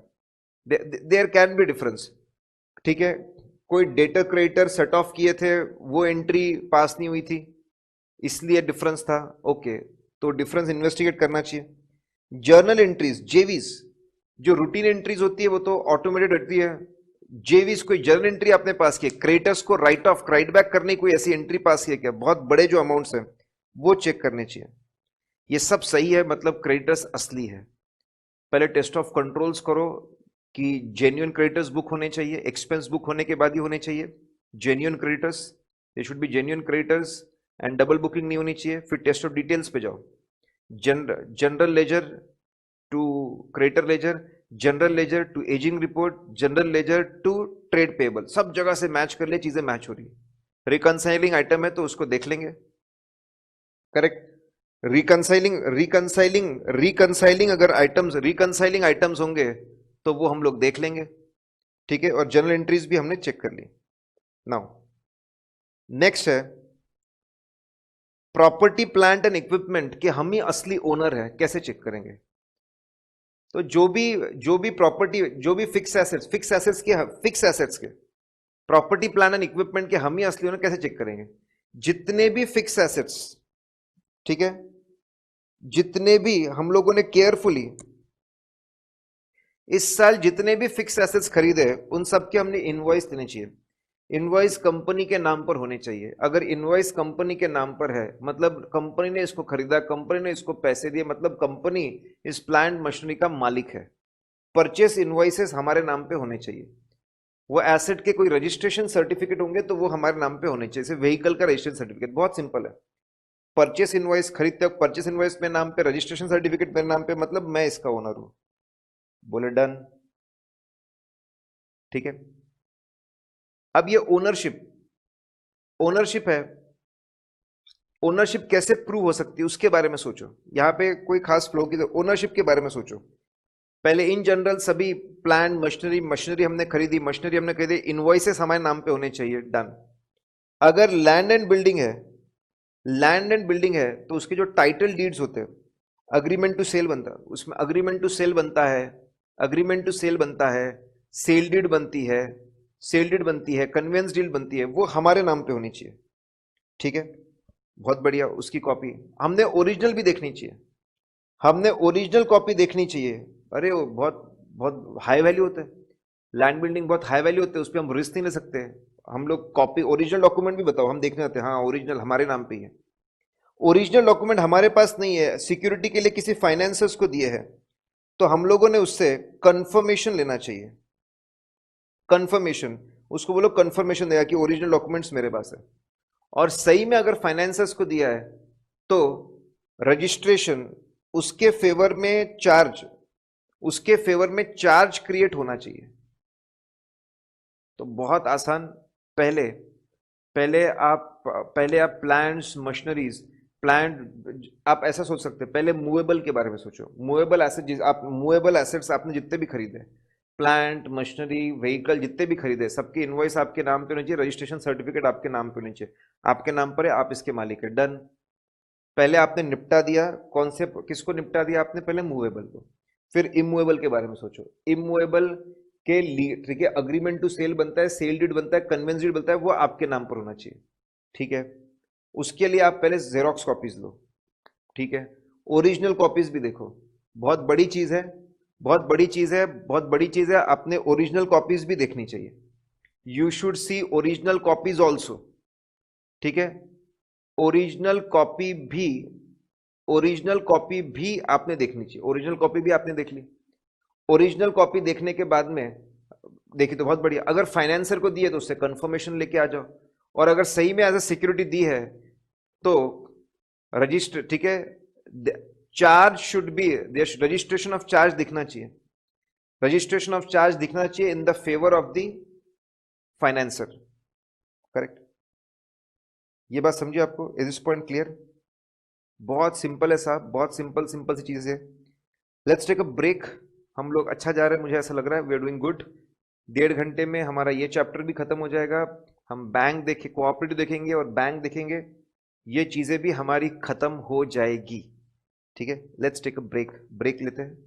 A: देयर कैन बी डिफरेंस। ठीक है, कोई डेटा क्रेडिटर सेट ऑफ किए थे, वो एंट्री पास नहीं हुई थी, इसलिए डिफरेंस था। ओके, तो डिफरेंस इन्वेस्टिगेट करना चाहिए। जर्नल एंट्रीज, जेवीज, जो रूटीन एंट्रीज होती है वो तो ऑटोमेटेड रहती है। जेवीज, कोई जर्नल एंट्री आपने पास की, क्रेडिटर्स को राइट बैक करने की कोई ऐसी एंट्री पास की क्या, बहुत बड़े जो अमाउंट्स हैं वो चेक करने चाहिए। ये सब सही है, मतलब क्रेडिटर्स असली है। पहले टेस्ट ऑफ कंट्रोल्स करो कि जेन्युइन क्रेडिटर्स बुक होने चाहिए, एक्सपेंस बुक होने के बाद ही होने चाहिए genuine creditors, they should be genuine creditors and double booking नहीं होनी चाहिए। फिर टेस्ट ऑफ डिटेल्स पे जाओ, general ledger to creditor ledger, general ledger to ageing report, general ledger to trade payable, सब जगह से मैच कर ले, चीजें मैच हो रही है। रिकंसाइलिंग आइटम है तो उसको देख लेंगे, करेक्ट। रिकंसाइलिंग अगर रिकंसाइलिंग आइटम्स होंगे तो वो हम लोग देख लेंगे। ठीक है, और जनरल एंट्रीज भी हमने चेक कर ली। नाउ नेक्स्ट है प्रॉपर्टी प्लांट एंड इक्विपमेंट के हम ही असली ओनर है, कैसे चेक करेंगे। तो जो भी प्रॉपर्टी, जो भी फिक्स एसेट्स के प्रॉपर्टी प्लान एंड इक्विपमेंट के हम ही असली ओनर कैसे चेक करेंगे। जितने भी फिक्स एसेट्स, ठीक है, जितने भी हम लोगों ने केयरफुली इस साल जितने भी फिक्स एसेट्स खरीदे उन सब के हमने इनवॉइस देने चाहिए। इनवॉइस कंपनी के नाम पर होने चाहिए। अगर इनवॉइस कंपनी के नाम पर है मतलब कंपनी ने इसको खरीदा, कंपनी ने इसको पैसे दिए, मतलब कंपनी इस प्लांट मशीनरी का मालिक है। परचेस इनवॉइसेस हमारे नाम पे होने चाहिए। वो एसेट के कोई रजिस्ट्रेशन सर्टिफिकेट होंगे तो वो हमारे नाम पे होने चाहिए, जैसे व्हीकल का रजिस्ट्रेशन सर्टिफिकेट, बहुत सिंपल है। परचेस इनवॉइस खरीदते हो, परचेस इनवॉइस मेरे नाम पे, रजिस्ट्रेशन सर्टिफिकेट मेरे नाम पे, मतलब मैं इसका ओनर हूं। बोले डन। ठीक है। अब ये ओनरशिप, ओनरशिप है, ओनरशिप कैसे प्रूव हो सकती है उसके बारे में सोचो। यहां पे कोई खास फ्लो की, तो ओनरशिप के बारे में सोचो। पहले इन जनरल सभी प्लान, मशीनरी, मशीनरी हमने खरीदी, इनवॉइसेस हमारे नाम पे होने चाहिए, डन। अगर लैंड एंड बिल्डिंग है, लैंड एंड बिल्डिंग है, तो उसके जो टाइटल डीड्स होते हैं, अग्रीमेंट टू सेल बनता है, उसमें अग्रीमेंट टू सेल बनता है, अग्रीमेंट टू सेल बनता है, सेल डीड बनती है, सेल डीड बनती है, कन्वेंस डीड बनती है, वो हमारे नाम पे होनी चाहिए। ठीक है, बहुत बढ़िया। उसकी कॉपी हमने ओरिजिनल भी देखनी चाहिए, हमने ओरिजिनल कॉपी देखनी चाहिए। अरे वो बहुत बहुत हाई वैल्यू होता है, लैंड बिल्डिंग बहुत हाई वैल्यू होते हैं, उस पर हम रिस्क नहीं ले सकते। हम लोग कॉपी, ओरिजिनल डॉक्यूमेंट भी बताओ, हम देखने आते हैं, हाँ ओरिजिनल हमारे नाम पे ही है। ओरिजिनल डॉक्यूमेंट हमारे पास नहीं है, सिक्योरिटी के लिए किसी फाइनेंसर्स को दिए हैं, तो हम लोगों ने उससे कंफर्मेशन लेना चाहिए। कंफर्मेशन, उसको बोलो कंफर्मेशन देगा कि ओरिजिनल डॉक्यूमेंट्स मेरे पास है। और सही में अगर फाइनेंसर्स को दिया है तो रजिस्ट्रेशन, उसके फेवर में चार्ज, उसके फेवर में चार्ज क्रिएट होना चाहिए। तो बहुत आसान। पहले पहले आप प्लांट्स, मशीनरीज, प्लांट, आप ऐसा सोच सकते हैं, पहले मूवेबल के बारे में सोचो। मूवेबल एसेट, आप मूवेबल एसेट्स आपने जितने भी खरीदे, प्लांट, मशीनरी, व्हीकल जितने भी खरीदे, सबके इनवॉइस आपके नाम पे होनी चाहिए, रजिस्ट्रेशन सर्टिफिकेट आपके नाम पे होनी चाहिए। आपके नाम पर है, आप इसके मालिक है, डन। पहले आपने निपटा दिया, कौन से, किसको निपटा दिया आपने, पहले मूवेबल को। फिर इमूवेबल के बारे में सोचो। इमूवेबल के लिए, ठीक है, अग्रीमेंट टू सेल बनता है, सेल डीड बनता है, कन्वेंस डीड बनता है, वो आपके नाम पर होना चाहिए। ठीक है, उसके लिए आप पहले जेरोक्स कॉपीज लो। ठीक है, ओरिजिनल कॉपीज भी देखो, बहुत बड़ी चीज है, बहुत बड़ी चीज है, बहुत बड़ी चीज है, अपने ओरिजिनल कॉपीज भी देखनी चाहिए। You should see original copies also. ठीक है, ओरिजिनल कॉपी भी, ओरिजिनल कॉपी भी आपने देखनी चाहिए। ओरिजिनल कॉपी भी आपने देख ली, ओरिजिनल कॉपी देखने के बाद में देखी तो बहुत बढ़िया। अगर फाइनेंसर को दिए तो उससे कंफर्मेशन लेके आ जाओ, और अगर सही में एज अ सिक्योरिटी दी है तो रजिस्टर, ठीक है, charge should be, registration of charge दिखना चाहिए, रजिस्ट्रेशन ऑफ चार्ज दिखना चाहिए in the favour of the financer. Correct, ये बात समझिए आपको, इज दिस पॉइंट क्लियर? बहुत सिंपल है साहब, बहुत सिंपल सिंपल सी चीजें है। Let's take a break. हम लोग अच्छा जा रहे हैं, मुझे ऐसा लग रहा है, वी आर डूइंग गुड। 1.5 घंटे में हमारा ये चैप्टर भी खत्म हो जाएगा। हम बैंक देखे, कोऑपरेटिव देखेंगे और बैंक देखेंगे, ये चीजें भी हमारी खत्म हो जाएगी। ठीक है, let's take a break, break लेते हैं।